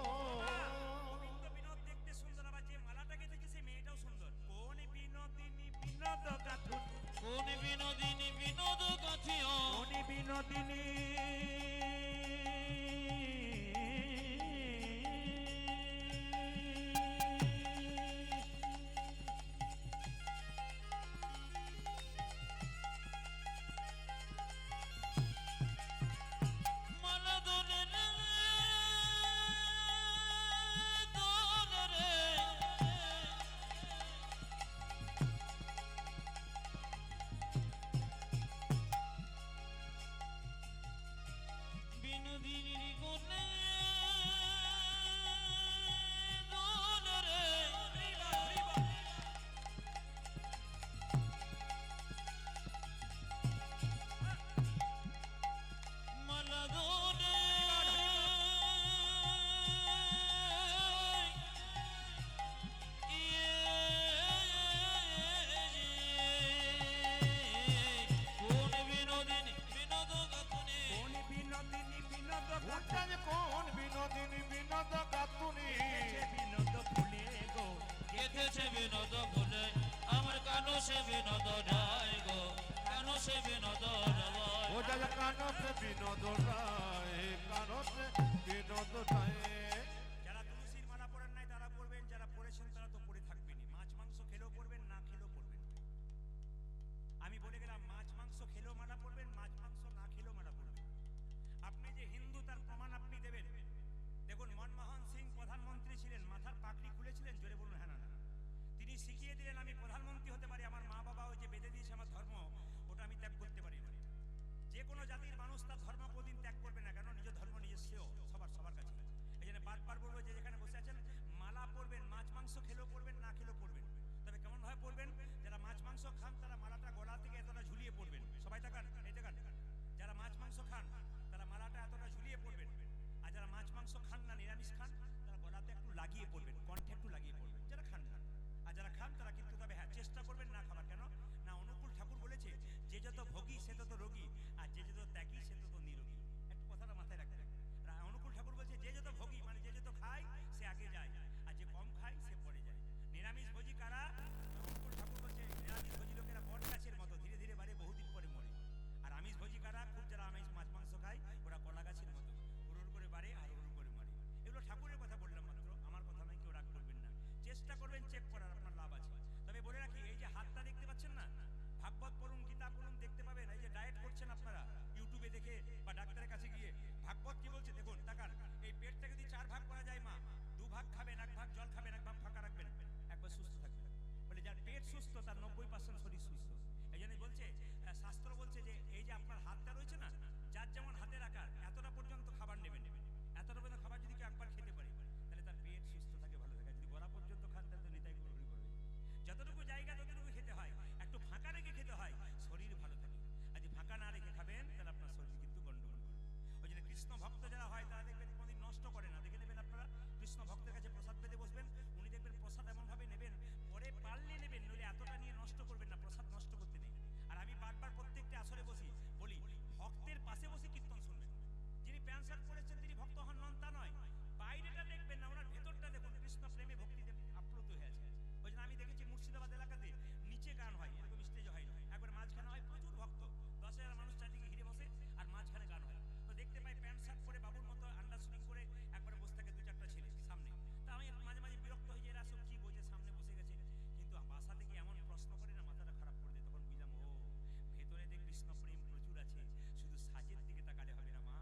গোবিন্দ বিনোদ দেখতে সুন্দর, আবার যে মালাটা গেঁথেছে সেই মেয়েটাও সুন্দর। কোন বিনোদিনী বিনোদ গাথুন, কোন বিনোদিনী বিনোদ গাথিয়া, কোন বিনোদিনী মালা দোলে রে, সে বিনোদন হয় গো কেন সে বিনোদন হয় ও দাদা কানতে বিনোদ রায় কানতে বিনোদ রায় যারা তুলসীর মালা পরেন নাই তারা পড়বেন, যারা পড়েছেন তারা তো পড়ে থাকবেনই। মাছ মাংস খেলেও পড়বেন, না খেলেও পড়বেন। আমি বলে গেলাম মাছ মাংস খেলেও মালা পড়বেন, মাছ মাংস না খেলেও মালা পড়বেন। আপনি যে হিন্দু তার প্রমাণ আপনি দেবেন। দেখুন মনমোহন সিং প্রধানমন্ত্রী ছিলেন, মাথার পাগড়ি খুলেছিলেন, জোরে বলুন হ্যাঁ না না। তিনি শিখিয়ে দিলেন আমি প্রধানমন্ত্রী হতে পারি, আমার মা বাবা ওই যে বেঁধে দিয়েছে আমার ধর্ম, ওটা আমি ত্যাগ করতে পারি না। যে কোনো জাতির মানুষ তার ধর্ম কোনদিন ত্যাগ করবে না, কেন নিজের ধর্ম নিজের শ্রেয় সবার কাছে। এই জন্য বারবার বলবো যে যেখানে বসে আছেন মালা পড়বেন, মাছ মাংস খেলেও পড়বেন, না খেলেও পড়বেন। তবে কেমন ভাবে পড়বেন? যারা মাছ মাংস খান তারা মালাটা গলা থেকে এতটা ঝুলিয়ে পড়বেন। সবাই তাকান, এই তাকান। যারা মাছ মাংস খান তারা মালাটা এতটা ঝুলিয়ে পড়বেন, আর যারা মাছ মাংস খান না, নিরামিষ খান, তারা গলাতে একটু লাগিয়ে পড়বেন, কণ্ঠে একটু লাগিয়ে পড়বেন। যারা খান না, আর যারা খান তারা কিন্তু তবে হ্যাঁ চেষ্টা করবেন না খাবার। কেন না? অনুকূল ঠাকুর বলেছে যে যত ভোগী সে তত রোগী, আর যে যত ত্যাগী সে তত নিরোগী। একটু কথাটা মাথায় রাখবেন। অনুকূল ঠাকুর বলছে যে যত ভোগী মানে যে যত খায় সে আগে যায়, আর যে কম খায় সে পরে যায়। নিরামিষ ভোজী কারা? অনুকূল ঠাকুর বলছে নিরামিষ ভোজী লোকেরা বট গাছের মতো ধীরে ধীরে বাড়ে, বহুদিন পরে মরে। আর আমিষ ভোজী কারা? খুব যারা আমিষ মাছ মাংস খায় ওরা কলা গাছের মতো উড়ুর করে বাড়ে আর উড়ুর করে মরে। এগুলো ঠাকুরের কথা বললাম মাত্র, আমার কথা নয়, কেউ রাগ করবেন না। চেষ্টা করবেন চেক করার, আপনার লাভ আছে। তবে বলে রাখি এই যে হাতটা দেখতে পাচ্ছেন না, ভাগবত পড়ুন, গীতা পড়ুন, দেখতে পাবেন এই যে ডায়েট করছেন আপনারা ইউটিউবে দেখে বা ডাক্তারের কাছে গিয়ে, ভাগবত কি বলছে দেখুন, তাকান। এই পেটটাকে যদি 4 ভাগ করা যায় মা, 2 ভাগ খাবেন, 1 ভাগ জল খাবেন, 1 ভাগ ফাঁকা রাখবেন, একবার সুস্থ থাকবেন। বলে যার পেট সুস্থ তার 90% শরীর সুস্থ। এই জন্য বলছে শাস্ত্র বলছে যে এই যে আপনার হাতটা রয়েছে না, যার যেমন হাতের আকার এতটা পর্যন্ত খাবার নেবেন, এতটা পর্যন্ত খাবার যদি কেউ একবার খেতে পারে তাহলে তার পেট সুস্থ থাকে, ভালো থাকে। যদি গলা পর্যন্ত খান তাহলে তো নিতাই গৌর হরি বলবে। যতটুকু জায়গা ততটুকু খেতে হয়, একটু ফাঁকা রেখে খেতে হয়, শরীর ভালো থাকে। আর যদি ফাঁকা না রেখে খাবেন তাহলে আপনার শরীর কিন্তু গন্ডগোল করবে। ওই জন্য কৃষ্ণ ভক্ত যারা হয় তারা দেখবেন কোনোদিন নষ্ট করে না। দেখে নেবেন আপনারা, কৃষ্ণ ভক্তের কাছে প্রসাদ পেতে বসবেন, উনি দেখবেন প্রসাদ এমনভাবে নেবেন, পরে পারলে নেবেন, নইলে এতটা নিয়ে নষ্ট করবেন না। প্রসাদ নষ্ট করতে নেই। আর আমি বারবার প্রত্যেকটা আসরে বলি ভক্তের পাশে বসে কীর্তন শুনবেন। যিনি প্যান্ট শার্ট পরেছেন তিনি ভক্ত হন নন তা নয়, বাইরেটা দেখবেন না, ওনার ভেতরটা দেখুন, কৃষ্ণ প্রেমে ভক্তিতে আপ্লুত হয়ে আছে। ওই জন্য আমি দেখেছি মুর্শিদাবাদ এলাকাতে নিচে গান হয়, এরকম স্টেজে হয় না, একবার মাঝখানে হয়, প্রচুর ভক্ত, 10,000 মানুষ চারদিকে ঘিরে বসে, আর মাঝখানে গান হয়। তো দেখতে পাই প্যান্ট শার্ট পরে বাবুর মতো আন্ডারস্টুডিং করে একবার বসে থাকে 2-4টা ছেলে সামনে। তা আমি মাঝে মাঝে বিরক্ত হয়ে যাই, এরা সব কি বোঝে, সামনে বসে গেছে। কিন্তু বাসা থেকে এমন প্রশ্ন করে না, মাথাটা খারাপ করে দেয়। তখন বুঝলাম ও ভেতরে যে কৃষ্ণ প্রেম প্রচুর আছে, শুধু সাজের দিকে তাকালে হবে না মা,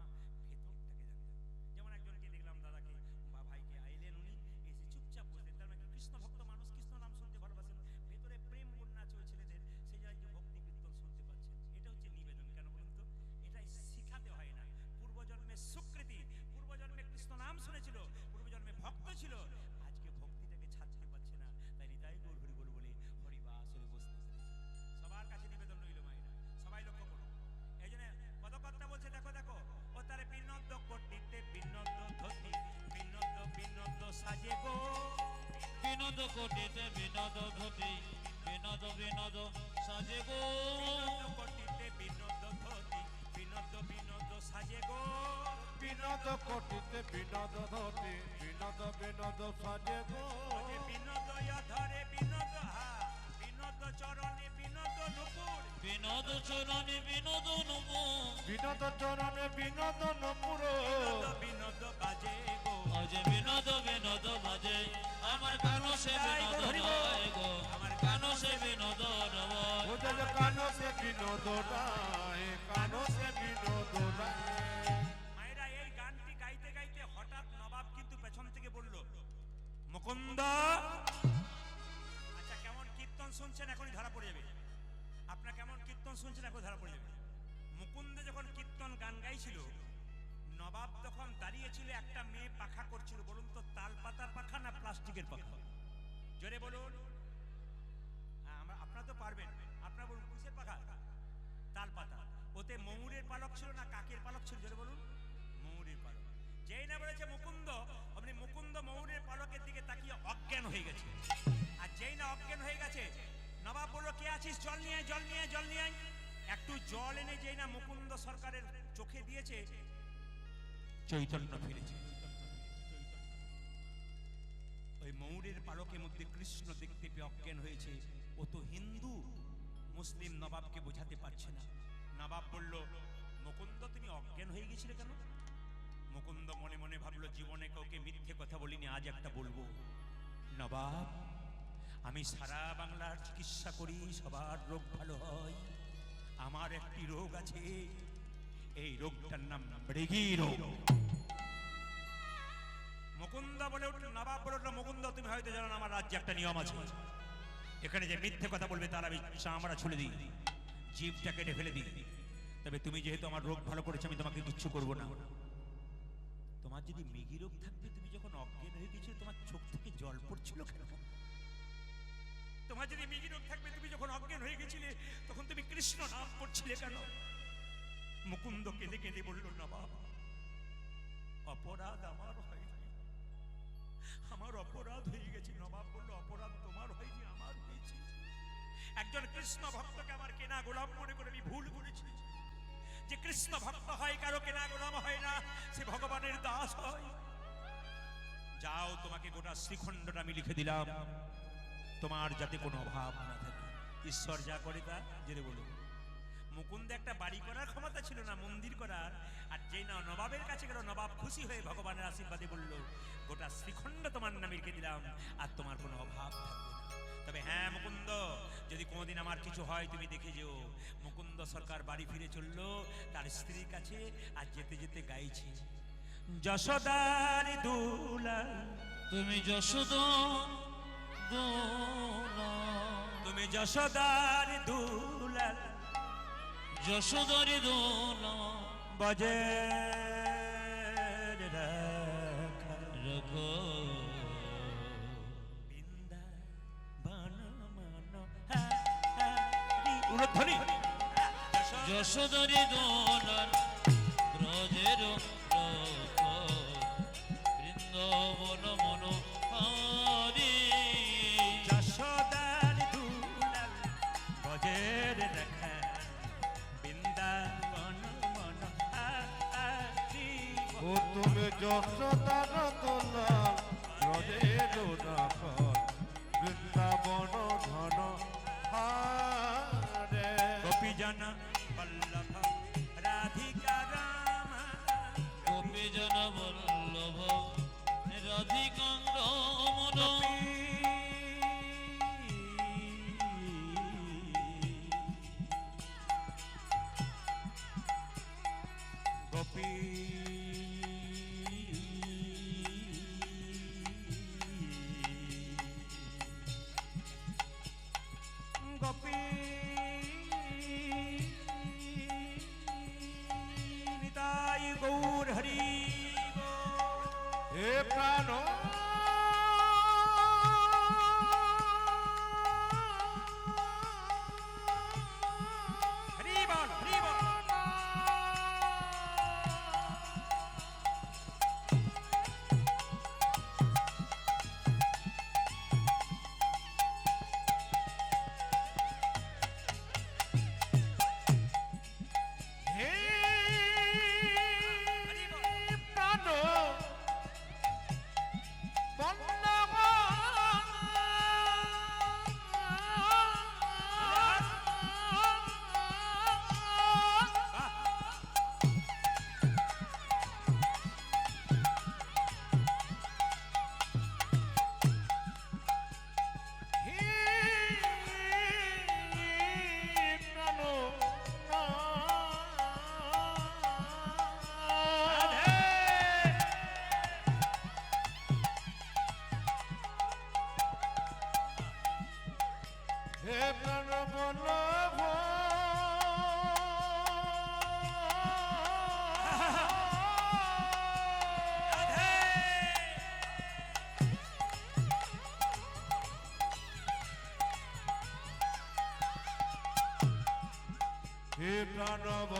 ভেতরটাকে জানতে হবে। যেমন একজনকে দেখলাম দাদাকে বা ভাইকে, আইলেন উনি এসে চুপচাপ বসলেন, তার মানে কৃষ্ণ ভক্ত মানুষ, কৃষ্ণ নাম শুনতে ভালোবাসেন, ভেতরে প্রেম বন্যা আছে ওই ছেলেদের, সেই জায়গায় ভক্তি কীর্তন শুনতে পাচ্ছেন। এটা হচ্ছে নিবেদন। কেন বলুন তো? এটাই শিখাতে হয় না, পূর্বজন্মের স্বীকৃতি। পূর্বজন্মে কৃষ্ণ নাম শুনেছিল, পূর্বজন্মে ভক্ত ছিল, আজকে ভক্তিটাকে ছাড়তে পারছে না, তাই নিতাই গৌর হরি বল বলে হরিবাসরে বসতে পেরেছে। সবার কাছে নিবেদন রইল মায়েরা, সবাই লক্ষ্য করুন। এই জন্য পদকর্তা বলছে দেখো দেখো, ও তারে বিনোদ কটিতে বিনোদ ধতি, বিনোদ সাজে গো, বিনোদ কোটিতে বিনোদ ধতি, বিনোদ সাজে গো, বিনোদ কটিতে বিনোদ ধতি, বিনোদ সাজে গো, বিনোদ কোটিতে বিনোদ ধতি, বিনোদ সাজে গো, ওরে বিনোদ ধরে বিনোদ হা, বিনোদ চরণে বিনোদ নুপুর, বিনোদ চরণে বিনোদ নব, বিনোদ চরণে বিনোদ নপুর, বিনোদ বাজে গো, আজ বিনোদ বাজে, আমার কান সে বিনোদ হয় গো, আমার কান সে বিনোদ হয়। ও দাদা কানতে বিনোদ রায় কানতে বিনোদ রায়। মায়েরা এই গানটি গাইতে গাইতে হঠাৎ নবাব কিন্তু পেছন থেকে বলল মুকুন্দ। আচ্ছা কেমন কীর্তন শুনছেন এখনই ধরা পড়ে যাবে, আপনার কেমন কীর্তন শুনছেন এখন ধরা পড়ে যাবে। মুকুন্দ যখন কীর্তন গান গাইছিল, নবাব তখন দাঁড়িয়েছিল, একটা মেয়ে পাখা করছিল। বলুন তো তাল পাতার পাখা না প্লাস্টিকের পাখা? জোরে বলুন। হ্যাঁ আপনারা তো পারবেন, আপনারা বলুন কিসের পাখা? তাল পাতা। ওতে ময়ূরের পালক ছিল না কাকের পালক ছিল? জোরে বলুন। ময়ূরের পালক। যেই না বলেছে মুকুন্দ, অমনি মুকুন্দ ময়ূরের পালকের দিকে তাকিয়ে অজ্ঞান হয়ে গেছে। আর যেই না অজ্ঞান হয়ে গেছে, নবাব বলল কে আছিস, জল নিয়ে জল নিয়ে জল নিয়ে। একটু জল এনে যেই না মুকুন্দ সরকারের চোখে দিয়েছে, চৈতন্য ফিরেছে। ওই ময়ূরের পালকের মধ্যে কৃষ্ণ দেখতে পেয়ে অজ্ঞান হয়েছে। ও তো হিন্দু, মুসলিম নবাবকে বোঝাতে পারছে না। নবাব বলল, মুকুন্দ তুমি অজ্ঞান হয়ে গেছিলে কেন? মুকুন্দ মনে মনে ভাবলো, জীবনে কাউকে মিথ্যে কথা বলিনি, আজ একটা বলবো। নবাব, আমি সারা বাংলার চিকিৎসা করি, সবার রোগ ভালো হয়। আমার একটি রোগ আছে, এই রোগটার নাম মৃগী রোগ। মুকুন্দ বলে উঠল, নবাব বলে উঠল, মুকুন্দ তুমি হয়তো জানো না, আমার রাজ্যে একটা নিয়ম আছে, এখানে যে মিথ্যে কথা বলবে তার আমি চামড়া ছুলে দিই, জিভটা কেটে ফেলে দিই। তবে তুমি যেহেতু আমার রোগ ভালো করেছো, আমি তোমাকে কিচ্ছু করবো না। তোমার যদি মৃগী রোগ থাকবে, তুমি যখন অজ্ঞান হয়ে গেছিলে তোমার চোখ থেকে জল পড়ছিল কেন? তোমার যদি মৃগী রোগ থাকবে, তুমি যখন অজ্ঞান হয়ে গেছিলে তখন তুমি কৃষ্ণ নাম করছিলে কেন? মুকুন্দ কেঁদে কেঁদে বলল, নবাব, অপরাধ আমার হয়নি, আমার অপরাধ হয়ে গেছে। নবাব বলল, অপরাধ তোমার হয়নি, আমার হয়েছে। একজন কৃষ্ণ ভক্তকে আমার কেনা গোলাম মনে করে আমি ভুল করেছি। যে কৃষ্ণ ভক্ত হয়, কারো কেনা গোলাম হয় না, সে ভগবানের দাস হয়। যাও, তোমাকে গোটা শ্রীখণ্ডটা আমি লিখে দিলাম, তোমার যাতে কোনো অভাব না থাকে। ঈশ্বর যা করে তা জেনে বলো। মুকুন্দ একটা বাড়ি করার ক্ষমতা ছিল না, মন্দির করার। আর যেই না নবাবের কাছে গেল, নবাব খুশি হয়ে ভগবানের আশীর্বাদে বলল, গোটা শ্রীখণ্ড তোমার নামে লিখে দিলাম, আর তোমার কোনো অভাব থাকবে না। তবে হ্যাঁ মুকুন্দ, যদি কোনোদিন আমার কিছু হয় তুমি দেখে যেও। মুকুন্দ সরকার বাড়ি ফিরে চললো তার স্ত্রীর কাছে, আর যেতে যেতে গাইছে, যশোদার দুলাল তুমি যশোদা দোলা, তুমি যশোদার দুলাল, যশোদারি দোলা বজে রাখো, উড়ধ্বনি। যশোদারি দোলার ব্রজের রথ, বৃন্দাবন মনোহারি, যশোদার দুলাল বজের রাখা, বৃন্দাবন মনোহারি। ও তুমি যশোদার দুলাল ব্রজের রাখাল, বৃন্দাবন ধন হারে। গোপীজন বল্লভ রাধিকা রাম, গোপীজন বল্লভ রাধিকাঙ্গ মন, গোপী গোপী নিতাই গৌর হরি গো। হে প্রাণ হরি বল, হরি বল। হে হরি বল। প্রাণ বন্দব হে প্রাণ হে প্রাণ বল্লভ হে প্রাণব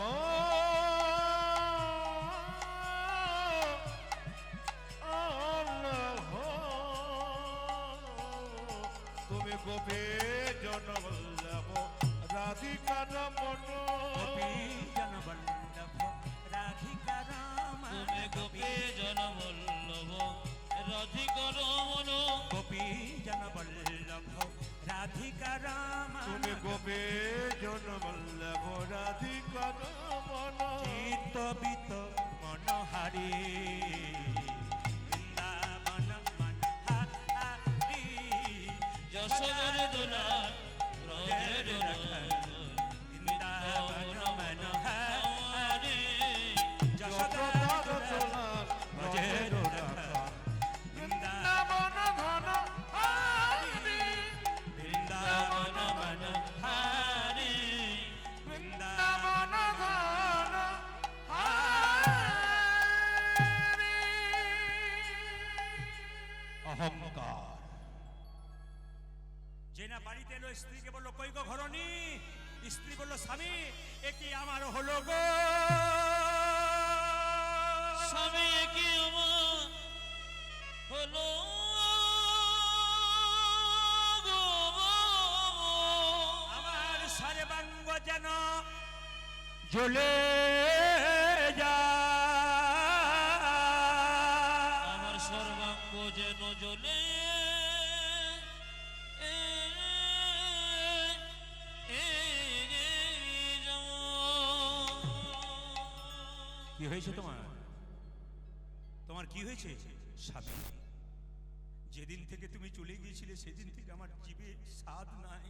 তুমি গোপে জনবল্লভ রাধিকার মন গোপীজন বল্লভ রাধিকা রাম, তুমি গোপীজন বল্লভ রাধিকার মন, গোপীজন বল্লভ রাধিকা রাম, তুমি গোপে বল্লভরাধিকার মন চিত্ত বিত মনোহারি বৃন্দাবন মনোহারি যশোদর দোলার ব্রজের বৃন্দাবন মনোহারি যশোদা তোলার ব্রজের বৃন্দাবন ধন হারি বৃন্দাবন মনোহারি বৃন্দাবন ধন অহংকার। যে না বাড়িতে এলো স্ত্রীকে বললো কই গো ঘরণী, স্ত্রী বললো স্বামী এ কি আমার হলো গো, স্বামী কি আমার হলো গো? আমার সর্বাঙ্গ যেন জ্বলে আমার সর্বাঙ্গ যেন জ্বলে কি হয়েছে তোমার, তোমার কি হয়েছে স্বামী? যেদিন থেকে তুমি চলে গিয়েছিলে সেদিন থেকে আমার জীবে স্বাদ নাই।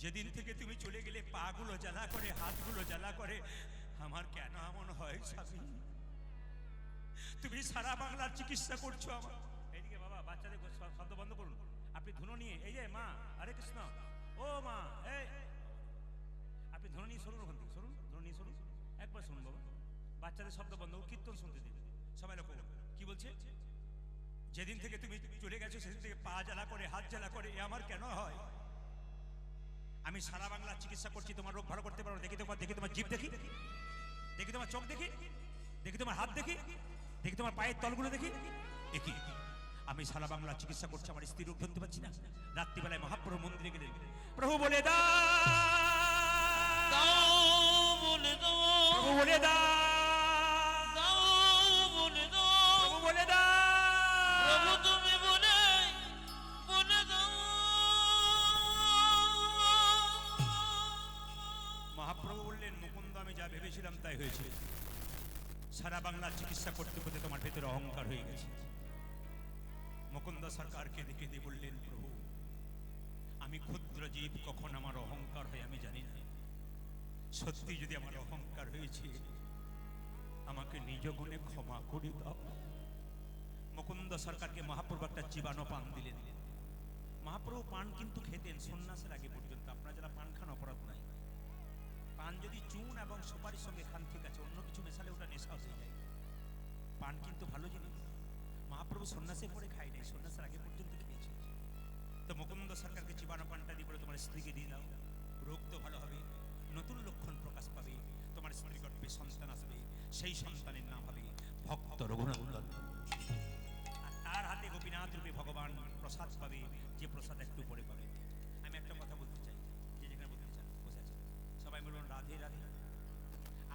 যেদিন থেকে তুমি চলে গেলে পা গুলো জ্বালা করে, হাতগুলো জ্বালা করে, আমার কেন এমন হয় স্বামী? তুমি সারা বাংলার চিকিৎসা করছো আমার। এইদিকে বাবা বাচ্চাদের শব্দ বন্ধ করুন। আপনি ধুনো নিয়ে, এই যে মা, আরে কৃষ্ণ, ও মা, এই আপনি ধুনো নিয়ে সরুন, ওখান থেকে সরুন, ধুনো নিয়ে সরুন, একবার শুনুন বাবা। বাচ্চাদের শব্দ বন্ধ, কীর্তন শুনতে দিন। সবাই লক্ষ্য করুন কি বলছে। যেদিন থেকে তুমি চলে গেছো সেদিন থেকে পা জ্বালা করে, হাত জ্বালা করে, এ আমার কেন হয়? আমি সারা বাংলা চিকিৎসা করছি, তোমার রোগ ভালো করতে পারো। দেখি তোমার জিভ দেখি, দেখি তোমার চোখ দেখি, দেখি তোমার হাত দেখি, দেখি তোমার পায়ের তলগুলো দেখি। একই আমি সারা বাংলা চিকিৎসা করছি, আমার স্ত্রী রোগ ধরতে পারছি না। রাত্রিবেলায় মহাপ্রভু মন্দিরে গেলে প্রভু বলে দাও, বলে দাও, প্রভু বলে দাও, বলে দাও, প্রভু বলে দাও। প্রভু তুমি বলে দাও। মহাপ্রভু বললেন মুকুন্দ আমি যা ভেবেছিলাম তাই হয়েছে। সারা বাংলা চিকিৎসা করতে করতে তোমার ভেতরে অহংকার হয়ে গেছে। মুকুন্দ সরকারকে দেখে দিয়ে বললেন প্রভু আমি ক্ষুদ্র জীব, কখন আমার অহংকার হয় আমি জানি না। সত্যি যদি আমার অহংকার হয়েছে আমাকে নিজ গুণে ক্ষমা করে দাও। মুকুন্দ সরকারকে মহাপ্রভু একটা জীবাণু পান দিলেন। মহাপ্রভু পান কিন্তু খেতেন সন্ন্যাসের আগে পর্যন্ত। আপনারা যারা পান খান অপরাধ নাই। পান যদি চুন এবং সুপারির সঙ্গে খান ঠিক আছে, অন্য কিছু মেশালে ওটা নেশা হয়ে যায়। পান কিন্তু ভালো জিনিস। মহাপ্রভু সন্ন্যাসের পরে খাই নাই, সন্ন্যাসের আগে পর্যন্ত খেয়েছে। তো মুকুন্দ সরকারকে জীবাণু পানটা দিয়ে বলে তোমার স্ত্রীকে দিয়ে দাও, রোগ তো ভালো হবে, নতুন লক্ষণ প্রকাশ পাবে, তোমার স্ত্রী গর্ভে সন্তান আসবে, সেই সন্তানের নাম হবে ভক্ত রঘুনন্দন। আর তার হাতে গোপীনাথ রূপে ভগবান প্রসাদ পাবে, যে প্রসাদ একটু পরে পাবে। আমি একটা কথা বলতে চাই, যে যেখানে বলতে চান বসে আছে সবাই বলুন রাধে রাধে।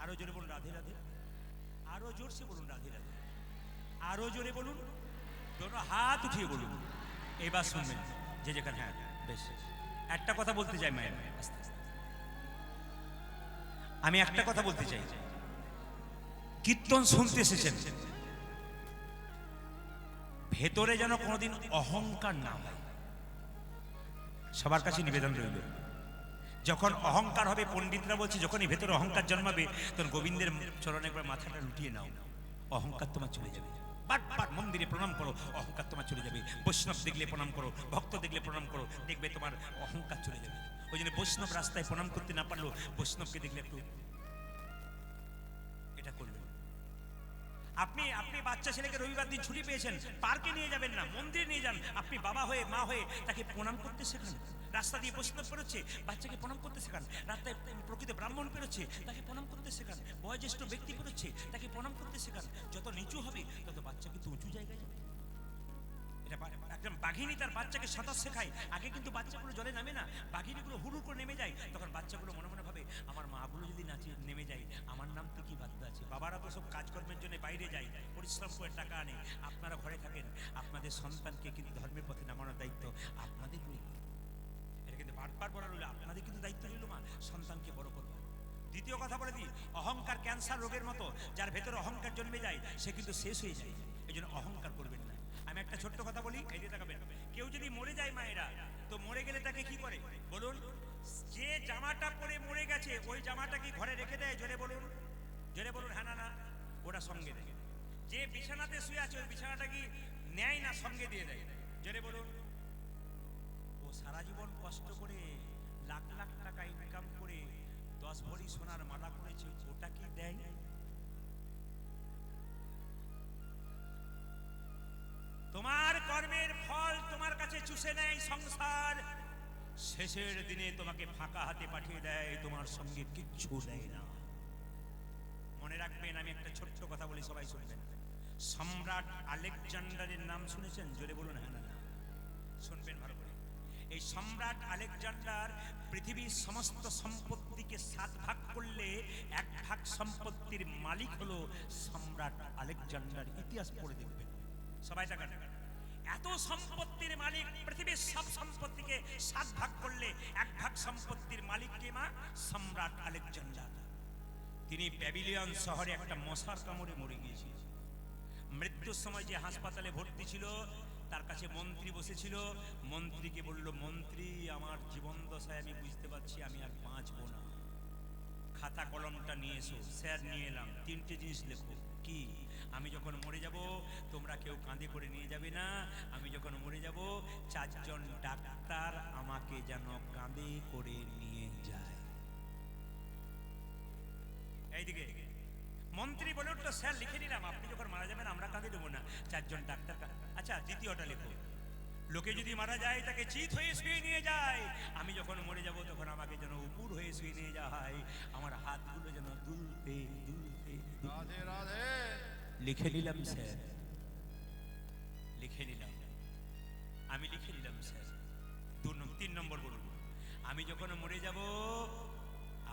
আরো জোরে বলুন রাধে রাধে, আরো জোরসে বলুন রাধে রাধে, আরো জোরে বলুন, দোনো হাত উঠিয়ে বলুন। এবার শুনবেন যে যেখানে। হ্যাঁ বেশ, একটা কথা বলতে চাই মায়ের, আস্তে আস্তে। আমি একটা কথা বলতে চাই, কীর্তন শুনতে এসেছেন, ভেতরে যেন কোনোদিন অহংকার না হয়। সবার কাছে নিবেদন রইল, যখন অহংকার হবে, পণ্ডিতরা বলছে যখনই ভেতরে অহংকার জন্মাবে তখন গোবিন্দের চরণে একবার মাথাটা লুটিয়ে নাও, অহংকার তোমার চলে যাবে। বারবার মন্দিরে প্রণাম করো, অহংকার তোমার চলে যাবে। বৈষ্ণব দেখলে প্রণাম করো, ভক্ত দেখলে প্রণাম করো, দেখবে তোমার অহংকার চলে যাবে। ওই জন্য বৈষ্ণব রাস্তায় প্রণাম করতে না পারলো বৈষ্ণবকে দেখলে একটু এটা করবে। আপনি বাচ্চা ছেলেকে রবিবার দিন ছুটি পেয়েছেন, পার্কে নিয়ে যাবেন না, মন্দিরে নিয়ে যান। আপনি বাবা হয়ে মা হয়ে তাকে প্রণাম করতে শেখান। রাস্তা দিয়ে বৈষ্ণব পেরোচ্ছে, বাচ্চাকে প্রণাম করতে শেখান। রাস্তায় প্রকৃত ব্রাহ্মণ পেরোচ্ছে, তাকে প্রণাম করতে শেখান। বয়োজ্যেষ্ঠ ব্যক্তি পেরোচ্ছে, তাকে প্রণাম করতে শেখান। যত নিচু হবে তত বাচ্চা কিন্তু উঁচু জায়গায় যাবে। এটা একদম বাঘিনী তার বাচ্চাকে সাঁতার শেখায়, আগে কিন্তু বাচ্চাগুলো জলে নামে না, বাঘিনীগুলো হুড় করে নেমে যায়। তখন বাচ্চাগুলো মনে মনে ভাবে আমার মাগুলো যদি নাচে নেমে যায় আমার নাম তো কি বাধ্য আছে। বাবারা তো সব কাজকর্মের জন্য বাইরে যায়, পরিশ্রম করে টাকা আনে, আপনারা ঘরে থাকেন। আপনাদের সন্তানকে কিন্তু ধর্মের পথে নামানোর দায়িত্ব আপনাদের। এটা কিন্তু বারবার বলা রইল আপনাদের কিন্তু দায়িত্ব রইল মা সন্তানকে বড় করবে। দ্বিতীয় কথা বলে দিই, অহংকার ক্যান্সার রোগের মতো, যার ভেতরে অহংকার জন্মে যায় সে কিন্তু শেষ হয়ে যায়। এই জন্য অহংকার করবেন না। আমি একটা ছোট্ট কথা বলি, এই দিয়ে তাকাবেন। কেউ যদি মরে যায় মায়েরা, তো মরে গেলে তাকে কি করে বলুন? যে জামাটা পরে মরে গেছে ওই জামাটা কি ঘরে রেখে দেয়? জোরে বলুন, জোরে বলুন। হ্যাঁ না না, ওটা সঙ্গে দেয়। যে বিছানাতে শুয়ে আছে ওই বিছানাটা কি নেয় না সঙ্গে দিয়ে দেয়? জোরে বলুন। ও সারা জীবন কষ্ট করে লাখ লাখ টাকা ইনকাম করে 10 ভরি সোনার মালা করেছে, ওটা কি দেয়? তোমার কর্মের ফল তোমার কাছে চুষে নেয় সংসার, শেষের দিনে তোমাকে ফাঁকা হাতে পাঠিয়ে দেয়, তোমার সঙ্গে কিচ্ছু দেয় না। মনে রাখবেন, আমি একটা ছোট্ট কথা বলি, সবাই শুনবেন। সম্রাট আলেকজান্ডারের নাম শুনেছেন? জোরে বলুন হ্যাঁ না। শুনবেন ভালো করে। এই সম্রাট আলেকজান্ডার পৃথিবীর সমস্ত সম্পত্তিকে 7 ভাগ করলে 1 ভাগ সম্পত্তির মালিক হলো সম্রাট আলেকজান্ডার। ইতিহাস পড়ে দেখবেন সবাই। টাকা এত সম্পত্তির মালিক, পৃথিবীর সব সম্পত্তিকে 7 ভাগ করলে 1 ভাগ সম্পত্তির মালিক কে মা? সম্রাট আলেকজান্ডার। তিনি ব্যাবিলিয়ন শহরে একটা মশার কামড়ে মরে গিয়েছিল। মৃত্যুর সময় যে হাসপাতালে ভর্তি ছিল তার কাছে মন্ত্রী বসেছিল। মন্ত্রীকে বলল, মন্ত্রী আমার জীবন দশায় আমি বুঝতে পারছি আমি আর বাঁচবো না, খাতা কলমটা নিয়ে এসো। স্যার নিয়ে এলাম। 3টে জিনিস লেখো। কি? আমি যখন মরে যাব তোমরা কেউ কাঁধে করে নিয়ে যাবে না। আমি যখন মরে যাব 4 জন ডাক্তার আমাকে যেন কাঁধে করে নিয়ে যায়। এইদিকে মন্ত্রী বলে উঠলো, স্যার লিখে নিলাম, আপনি যখন মারা যাবেন আমরা কাঁধে দেবো না, 4 জন ডাক্তার। আচ্ছা দ্বিতীয়টা লেখো, লোকে যদি মারা যায় তাকে চিত হয়ে শুয়ে নিয়ে যায়, আমি যখন মরে যাব তখন আমাকে যেন উপর হয়ে শুয়ে নিয়ে যায়, আমার হাতগুলো যেন দুলতে দুলতে। রাধে রাধে। লিখে নিলাম স্যার, লিখে নিলাম, আমি লিখে নিলাম স্যার। 3 নম্বর বলুন, আমি যখন মরে যাব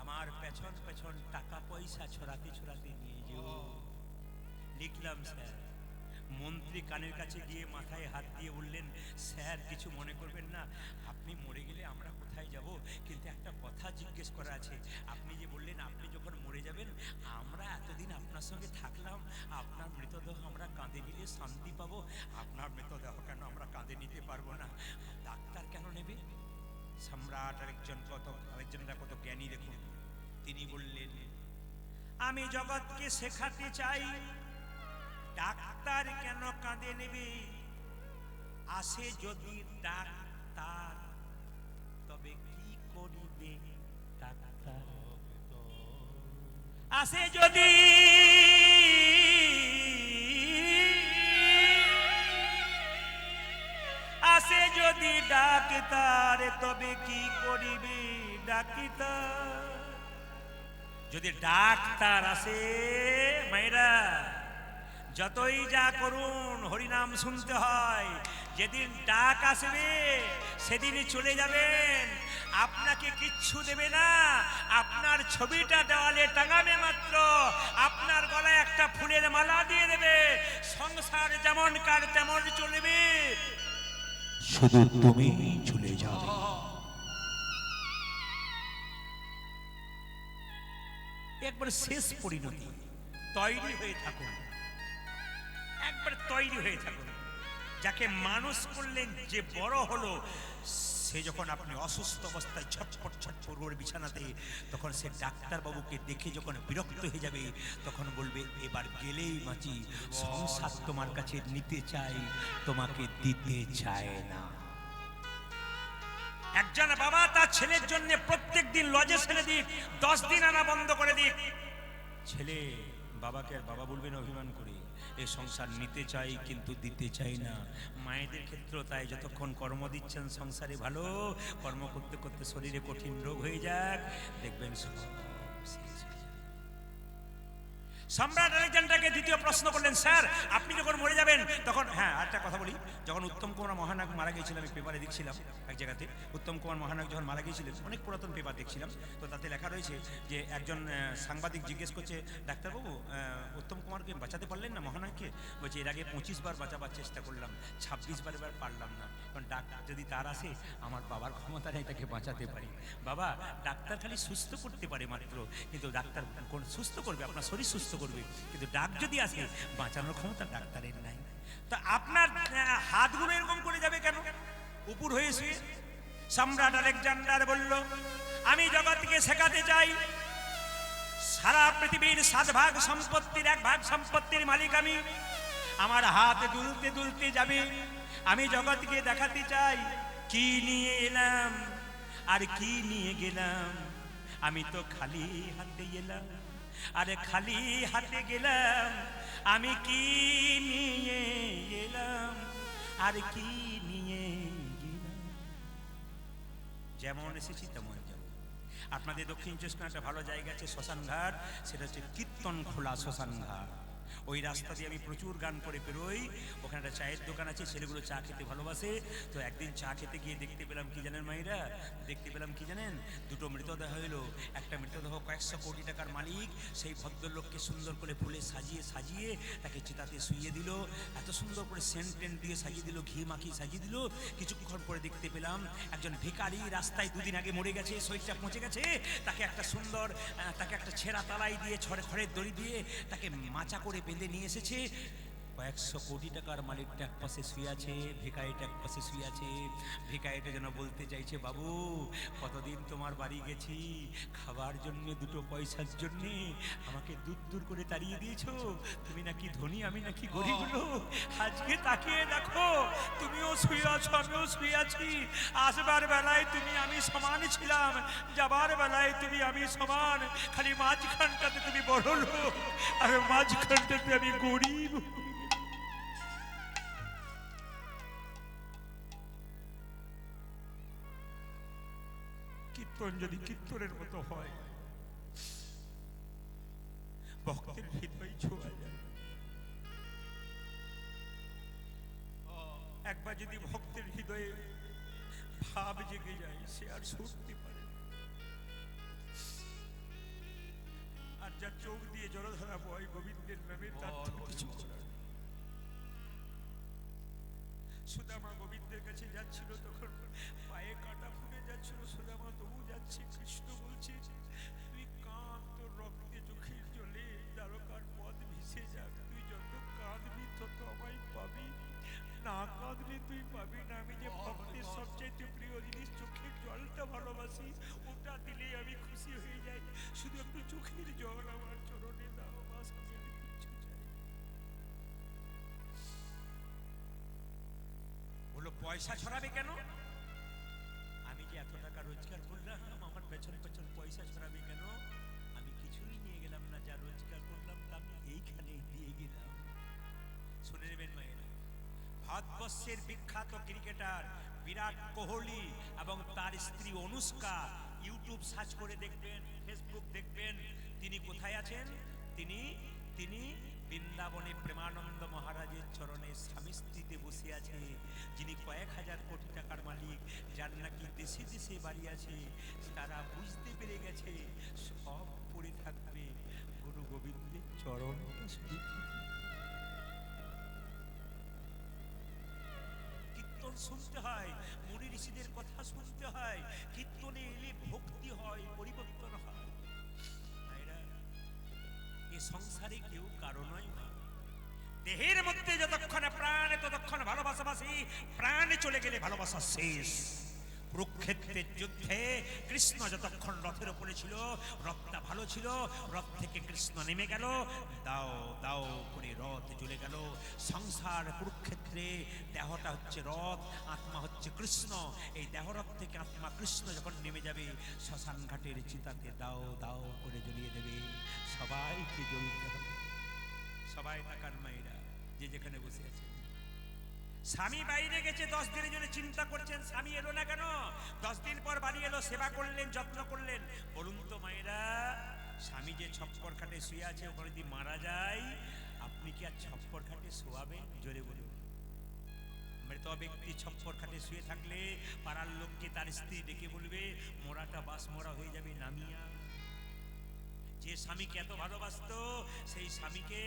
আমার পেছন পেছন টাকা পয়সা ছড়াতে ছড়াতে নিয়ে যেও। লিখলাম স্যার। মন্ত্রী কানের কাছে গিয়ে মাথায় হাত দিয়ে বললেন, স্যার কিছু মনে করবেন না, আপনি মরে গেলে আমরা কোথায় যাব, কিন্তু একটা কথা জিজ্ঞেস করা আছে। আপনি যে বললেন আপনি যখন মরে যাবেন আমরা এতদিন আপনার সঙ্গে থাকলাম, আপনার মৃতদেহ আমরা কাঁধে নিলে শান্তি পাবো, আপনার মৃতদেহ কেন আমরা কাঁধে নিতে পারবো না? ডাক্তার কেন নেবে? সম্রাট আলেকজান্ডার কত জ্ঞানী দেখুন। তিনি বললেন, আমি জগৎকে শেখাতে চাই ডাক্তার কেন কাঁধে নেবে। আসে যদি ডাক্তার তবে কি করিবে ডাক্তার? আসে যদি ডাক্তার তবে কি করিবে ডাক্তার? যদি ডাক্তার আসে মায়েরা, যতই যা করুন হরিনাম শুনতে হয়। যেদিন ডাক আসবে সেদিনই চলে যাবেন, আপনাকে কিচ্ছু দেবে না, আপনার ছবিটা দেওয়ালে টাঙাবে মাত্র, আপনার গলায় একটা ফুলের মালা দিয়ে দেবে, সংসার যেমন কার তেমন চলবে, শুধু তুমি চলে যাবে। একবার শেষ পরিণতি, তৈরি হয়ে থাকুন, একবার তৈরি হয়ে থাকুন। যাকে মানুষ করলেন, যে বড় হলো, সে যখন আপনি অসুস্থ অবস্থায় ছটফট ছটফট করে বিছানাতে, তখন সে ডাক্তারবাবুকে দেখে যখন বিরক্ত হয়ে যাবে তখন বলবে, এবার গেলেই বাঁচি, সংসার তোমার কাছে নিতে চাই, তোমাকে দিতে চায় না। একজন বাবা তার ছেলের জন্য প্রত্যেক দিন লজে ছেড়ে দিক, 10 দিন আনা বন্ধ করে দিক, ছেলে বাবাকে আর বাবা বলবে না অভিমান করে, এই সংসার নিতে চাই কিন্তু দিতে চাই না। মায়েদের ক্ষেত্রেও তাই, যতক্ষণ কর্ম দিচ্ছেন সংসারে ভালো, কর্ম করতে করতে শরীরে কঠিন রোগ হয়ে যাক, দেখবেন সব শেষ হয়ে যাবে। সম্রাট আলেকজান্ডারকে দ্বিতীয় প্রশ্ন করলেন, স্যার আপনি যখন মরে যাবেন তখন, হ্যাঁ আর একটা কথা বলি, যখন উত্তম কুমার মহানায়ক মারা গিয়েছিলেন, আমি পেপারে দেখছিলাম এক জায়গাতে, উত্তম কুমার মহানায়ক যখন মারা গিয়েছিলেন, অনেক পুরাতন পেপার দেখছিলাম, তো তাতে লেখা রয়েছে যে একজন সাংবাদিক জিজ্ঞেস করছে, ডাক্তারবাবু উত্তম কুমারকে বাঁচাতে পারলেন না মহানায়ককে? বলছে এর আগে 25 বার বাঁচাবার চেষ্টা করলাম, 26 বার এবার পারলাম না, কারণ ডাক্তার যদি তার আসে আমার বাবার ক্ষমতা নেই তাকে বাঁচাতে পারি। বাবা, ডাক্তার খালি সুস্থ করতে পারে মাত্র, কিন্তু ডাক্তার কোন সুস্থ করবে? আপনার শরীর সুস্থ করবে, কিন্তু ডাক যদি আসে বাঁচানোর ক্ষমতা ডাক্তারের নাই। তো আপনার হাতগুলো এরকম করে যাবে কেন উপর হয়ে শুয়ে? সম্রাট আলেকজান্ডার বলল, আমি জগৎকে শেখাতে চাই সারা পৃথিবীর 7 ভাগ সম্পত্তির 1 ভাগ সম্পত্তির মালিক আমি। আমার হাত দুলতে দুলতে যাবে, আমি জগৎকে দেখাতে চাই কি নিয়ে এলাম আর কি নিয়ে গেলাম। আমি তো খালি হাতে এলাম, আরে খালি হাতে গেলাম, আমি কি নিয়ে এলাম আর কি নিয়ে গেলাম। যেমন এসেছি তেমন যাব। আপনাদের দক্ষিণ চব্বিশ একটা ভালো জায়গা আছে শ্মশানঘাট, সেটা হচ্ছে কীর্তন খোলা শ্মশানঘাট। ওই রাস্তা দিয়ে আমি প্রচুর গান করে বেরোই। ওখানে একটা চায়ের দোকান আছে, ছেলেগুলো চা খেতে ভালোবাসে। তো একদিন চা খেতে গিয়ে দেখতে পেলাম কি জানেন মাইরা, দেখতে পেলাম কি জানেন, 2টো মৃতদেহ হইলো। একটা মৃতদেহ কয়েকশো কোটি টাকার মালিক, সেই ভদ্রলোককে সুন্দর করে ফুলে সাজিয়ে সাজিয়ে তাকে চিতাতে শুইয়ে দিল, এত সুন্দর করে সেন্ট টেন্ট দিয়ে সাজিয়ে দিল, ঘি মাখিয়ে সাজিয়ে দিল। কিছুক্ষণ পরে দেখতে পেলাম একজন ভিখারি রাস্তায় 2 দিন আগে মরে গেছে, শরীরটা পচে গেছে, তাকে একটা সুন্দর তাকে একটা ছেঁড়া তালাই দিয়ে খড়ের দড়ি দিয়ে তাকে মাচা করে বেঁধে নিয়ে এসেছে। কয়েকশো কোটি টাকার মালিকটা এক পাশে শুয়ে আছে, ভিখারিটা এক পাশে শুয়ে আছে। ভিখারিটা যেন বলতে চাইছে, বাবু কতদিন তোমার বাড়ি গেছি, খাবার জন্য 2টো পয়সার জন্যে আমাকে দূর দূর করে তাড়িয়ে দিয়েছো। তুমি নাকি ধনী, আমি নাকি গরিব লোক। আজকে তাকিয়ে দেখো, তুমিও শুয়ে আছো, আমিও শুয়ে আছি। আসবার বেলায় তুমি আমি সমান ছিলাম, যাবার বেলায় তুমি আমি সমান। খালি মাঝখানটাতে তুমি বড় লোক আর মাঝখানটাতে আমি গরিব। কীর্তন যদি কীর্তনের মতো হয়, ভক্তের হৃদয় ছোঁয়া যায়। একবার যদি ভক্তের হৃদয়ে ভাব জেগে যায়, সে আর সরতে পারে। আর যার চোখ দিয়ে জলধারা বয় গোবিন্দের নামে, তার তো কিছু করার নেই। সুদামা গোবিন্দের কাছে যাচ্ছিল, তখন পায়ে কাঁটা ফুটে যাচ্ছিল, সুদামা তবু যাচ্ছে। কৃষ্ণ বলছে, তুই কাঁদ, তোর রক্তে চোখের জলে দ্বারকার পথ ভেসে যাক, তুই যত কাঁদবি তত আমায় পাবি, না কাঁদলে তুই পাবি না। আমি যে ভক্তের সবচাইতে প্রিয় জিনিস চোখের জলটা ভালোবাসি, ওটা দিলেই আমি খুশি হয়ে যাই। শুধু একটু চোখের জল আমার চরণে দাও, বাস, আমি আর কিচ্ছু চাই। বললো পয়সা ছড়াবে কেন? আমি যে এত টাকা রোজগার করলাম, আমার পেছন পেছন পয়সা ছড়াবে কেন? আমি কিছুই নিয়ে গেলাম না, যা রোজগার করলাম তা আমি এইখানে দিয়ে গেলাম। শুনে নেবেন মায়েরা, ভারতবর্ষের বিখ্যাত ক্রিকেটার বিরাট কোহলি এবং তার স্ত্রী অনুষ্কা, ইউটিউব সার্চ করে দেখবেন, ফেসবুক দেখবেন, তিনি কোথায় আছেন? তিনি বৃন্দাবনে প্রেমানন্দ মহারাজের চরণে স্বামী স্ত্রীতে বসে আছে, যিনি কয়েক হাজার কোটি টাকার মালিক, যার নাকি দেশে দেশে বাড়ি আছে। তারা বুঝতে পেরে গেছে সব পড়ে থাকবে গুরু গোবিন্দের চরণটা শুধু। কীর্তন শুনতে হয়, মুনি ঋষিদের কথা শুনতে হয়, কীর্তনে এলে ভক্তি হয়, পরিবর্তন হয়। এ সংসারে কেউ কারো নয় মা। দেহের মধ্যে যতক্ষণ প্রাণ, ততক্ষণ ভালোবাসাবাসি, প্রাণ চলে গেলে ভালোবাসা শেষ। কুরুক্ষেত্রের যুদ্ধে কৃষ্ণ যতক্ষণ রথের উপরে ছিল, রথটা ভালো ছিল, রথ থেকে কৃষ্ণ নেমে গেল, দাও দাও করে রথ জ্বলে গেল। সংসার কুরুক্ষেত্রে দেহটা হচ্ছে রথ, আত্মা হচ্ছে কৃষ্ণ। এই দেহরথ থেকে আত্মা কৃষ্ণ যখন নেমে যাবে, শ্মশান ঘাটের চিতাতে দাও দাও করে জ্বলিয়ে দেবে। সবাইকে জ্বলতে হবে। সবাই তাকান মায়েরা, যে যেখানে বসে আছে। স্বামী বাইরে গেছে 10 দিনের জন্য, চিন্তা করছেন স্বামী এলো না কেন। 10 দিন পর বাড়ি এলো, সেবা করলেন, যত্ন করলেন। বলুন তো মায়েরা, স্বামী যে ছপ্পর খাটে শুয়ে আছে, ওখানে যদি মারা যায়, আপনি কি আর ছপ্পর খাটে শোয়াবেন? জোরে বলুন। মৃত ব্যক্তি ছপ্পর খাটে শুয়ে থাকলে পাড়ার লোককে তার স্ত্রী ডেকে বলবে মোড়াটা বাস মোড়া হয়ে যাবে নামিয়া। যে স্বামীকে এত ভালোবাসতো সেই স্বামীকে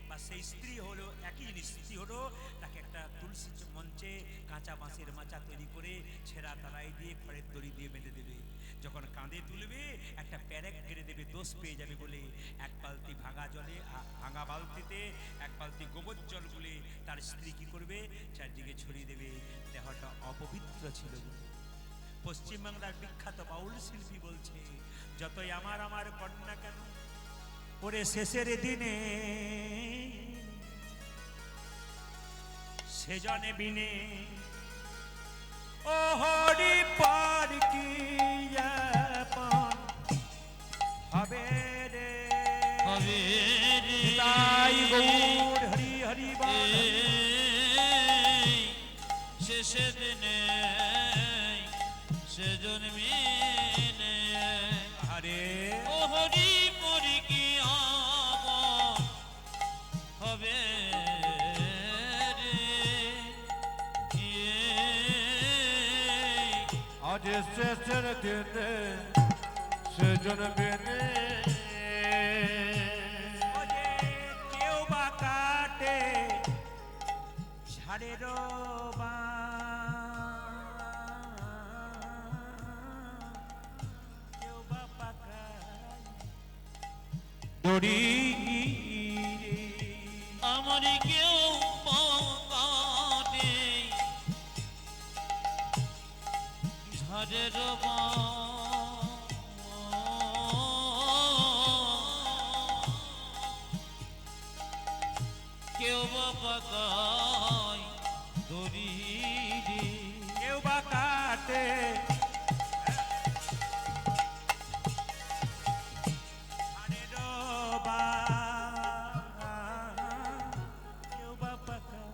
বা সেই স্ত্রী হলো একই জিনিস, স্ত্রী হলো তাকে একটা তুলসী মঞ্চে কাঁচা বাঁশের মাচা তৈরি করে ছেঁড়া তারাই দিয়ে খড়ের দড়ি দিয়ে বেঁধে দেবে। যখন কাঁধে তুলবে একটা প্যারেক কেড়ে দেবে, দোষ পেয়ে যাবে বলে এক বালতি ভাঙা জলে ভাঙা বালতিতে এক বালতি গোবর জল গুলে তার স্ত্রী কি করবে চারদিকে ছড়িয়ে দেবে, দেহটা অপবিত্র ছিল বলে। পশ্চিমবাংলার বিখ্যাত বাউল শিল্পী বলছে যতই আমার আমার কন্যা কেন ওরে শেষের দিনে সেজনে বিনে ও হরি পার কি আপন হবে রে হবে রে তাই গৌর হরি হরি বল। শেষে দিনে সে জন্মিনে আরে ও হরি মরি কি আমন হবে রে আজ শেষের দিনে সেজন বেনে ওরে কেউ বা কাটে ঝাড়ের কেউ বা পাকায় দড়ি আমার কেউ পাকাটে ঝড়ের কেউ বা পাকায় দড়ি রে কেউ বা কাটে ঝাড়ের কেউ বা পাকায়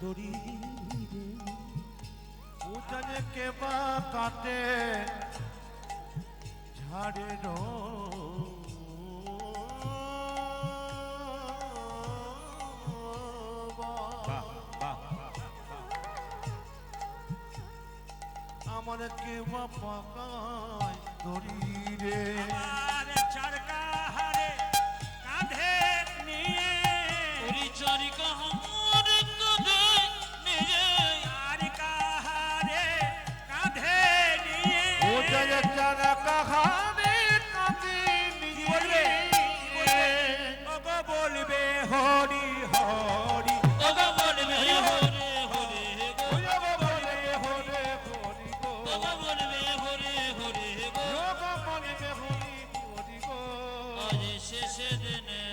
দড়ি উজানে কে বা কাটে ঝাড়ের আমার কে বা পাকায় দড়ি রে আমার চরকা হারে কাঁধে নিয়ে পরিচারিকা আমার কাঁধে নিয়ে আর কাহারে কাঁধে নিয়ে উজানে চারা কাহারে কাঁদে কি বলবে? ওগো বলবে হরি হরি ওগো বলবে হরে হরে গো বলে হরে হরি গো ওগো বলবে হরে হরে গো যোগ বলবে হরি হরি গো আজ শেষে দিনে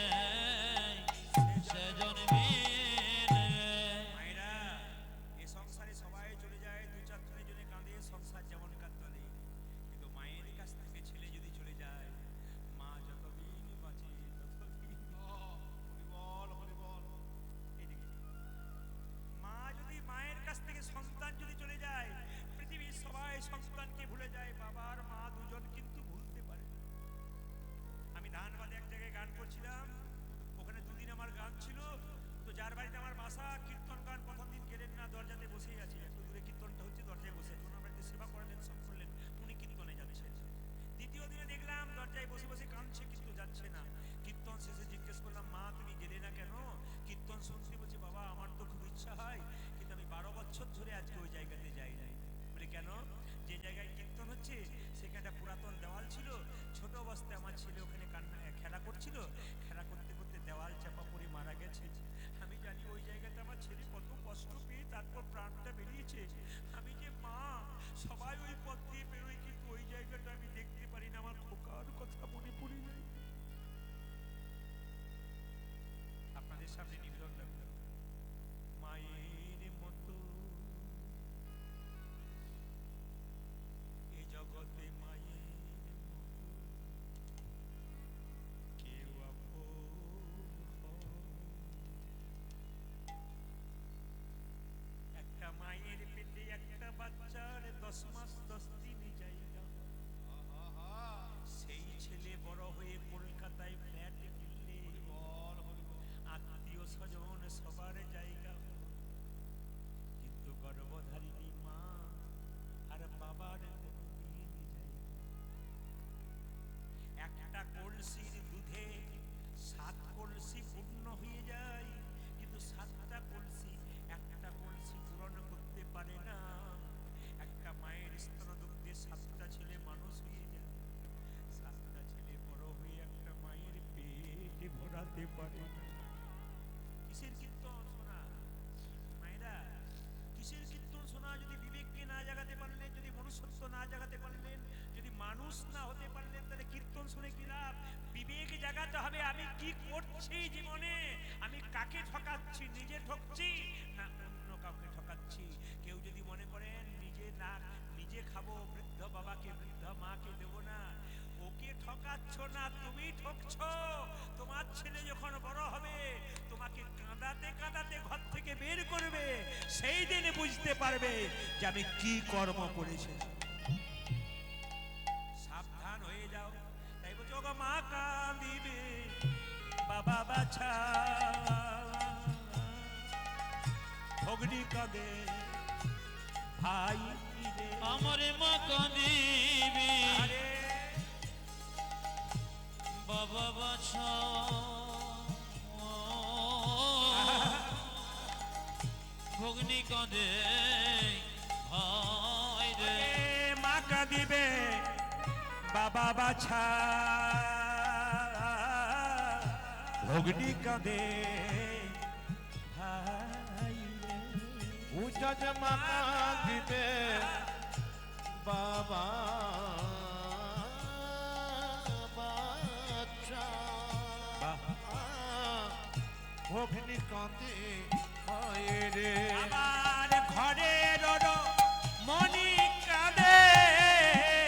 সে জন্মিনে মায়েরা এ সংসারে সবাই চলে যায়, দু চার জনে কাঁদে, সংসার যেমন কাঁদলে, কিন্তু মায়ের কাছ থেকে ছেলে যদি চলে যায় মা যতদিন বাঁচে ততদিন এইদিকে। মা যদি মায়ের কাছ থেকে সন্তান যদি চলে যায় পৃথিবীর সবাই সন্তানকে ভুলে যায়, বাবার মা দুজন কিন্তু ভুলতে পারে না। আমি ধানবাদে এক জায়গায় গান করছিলাম, ওখানে দুদিন আমার গান ছিল, তো যার বাড়িতে আমার বাসা কীর্তন গান প্রথম দিন গেলেন না, দরজাতে বসেই আছে, একটু দূরে কীর্তনটা হচ্ছে দরজায় বসে আছে, ওনার বাড়িতে সেবা করালেন সব করলেন, উনি কীর্তনে যাচ্ছেন। দ্বিতীয় দিনে দেখলাম দরজায় বসে বসে কাঁদছে কিন্তু যাচ্ছে না। কীর্তন শেষে জিজ্ঞেস করলাম মা তুমি গেলে না কেন? কীর্তন শুনতে বলছে বাবা আমার তো খুব ইচ্ছা হয় কিন্তু আমি 12 বছর ধরে আজকে ওই জায়গাতে যাই নাই। বলে কেন? যে জায়গায় কীর্তন হচ্ছে সেখানে একটা পুরাতন দেওয়াল ছিল, ছোট অবস্থায় আমার ছেলে ওখানে খেলা করছিল, খেলা করতে করতে দেওয়াল চাপা পড়ে মারা গেছে। আমি জানি ওই জায়গাতে আমার ছেলে কত কষ্ট পেয়ে তারপর প্রাণটা বেরিয়েছে। আমি যে মা সবাই ওই পথ দিয়ে বেরোয় কিন্তু ওই জায়গাটা আমি দেখতে পারি না, আমার খোকার কথা মনে পড়ে যায়। আপনাদের সামনে নিবেদন রাখলাম মায়ের মতো এ জগতে মায়ের মতো কেউ আপন হয়। একটা মায়ের পেটে একটা বাচ্চার 10 মাস 10 দিন জায়গা, সেই ছেলে বড় হয়ে কলকাতায় ফ্ল্যাটে কিনলে আত্মীয় স্বজন সবার জায়গা। জাগাতে পারে না। কিসের কীর্তন শোনা মায়েরা, কিসের কীর্তন শোনা? যদি বিবেককে না জাগাতে পারলেন, যদি মনুষ্যত্ব না জাগাতে পারলেন, যদি মানুষ না হতে পারলেন, তাহলে কীর্তন শুনে কি লাভ? বিবেক জাগাতে হবে। আমি কি করছি জীবনে, আমি কাকে ঠকাচ্ছি, নিজে ঠকছি না অন্য কাউকে ঠকাচ্ছি? কেউ যদি মনে করেন নিজে না নিজে খাবো, বৃদ্ধ বাবাকে বৃদ্ধ মাকে দেবো না, ওকে ঠকাচ্ছ না, তুমি ঠকছো। তোমার ছেলে যখন বড় হবে তোমাকে কাঁদাতে কাঁদাতে ঘর থেকে বের করবে, সেই দিনে বুঝতে পারবে যে আমি কি কর্ম করেছি। সাবধান হয়ে যাও। তাই বলছো গো মা কাঁদিবে বাবা বাছা, ভগ্নি কাঁদে ভাই রে। আমার মা কাঁদিবে আরে বাবা বাছা, ভগ্নি কাঁদে ভাই রে। মা কাঁদিবে বাবা বাছা, ভগ্নি কাঁদে ভাই রে। উঁচা যে মাকা দিবে বাবা বাচ্চা, ভগ্নি কাঁদে হয় রে। আমার ঘরের মনি কাঁদে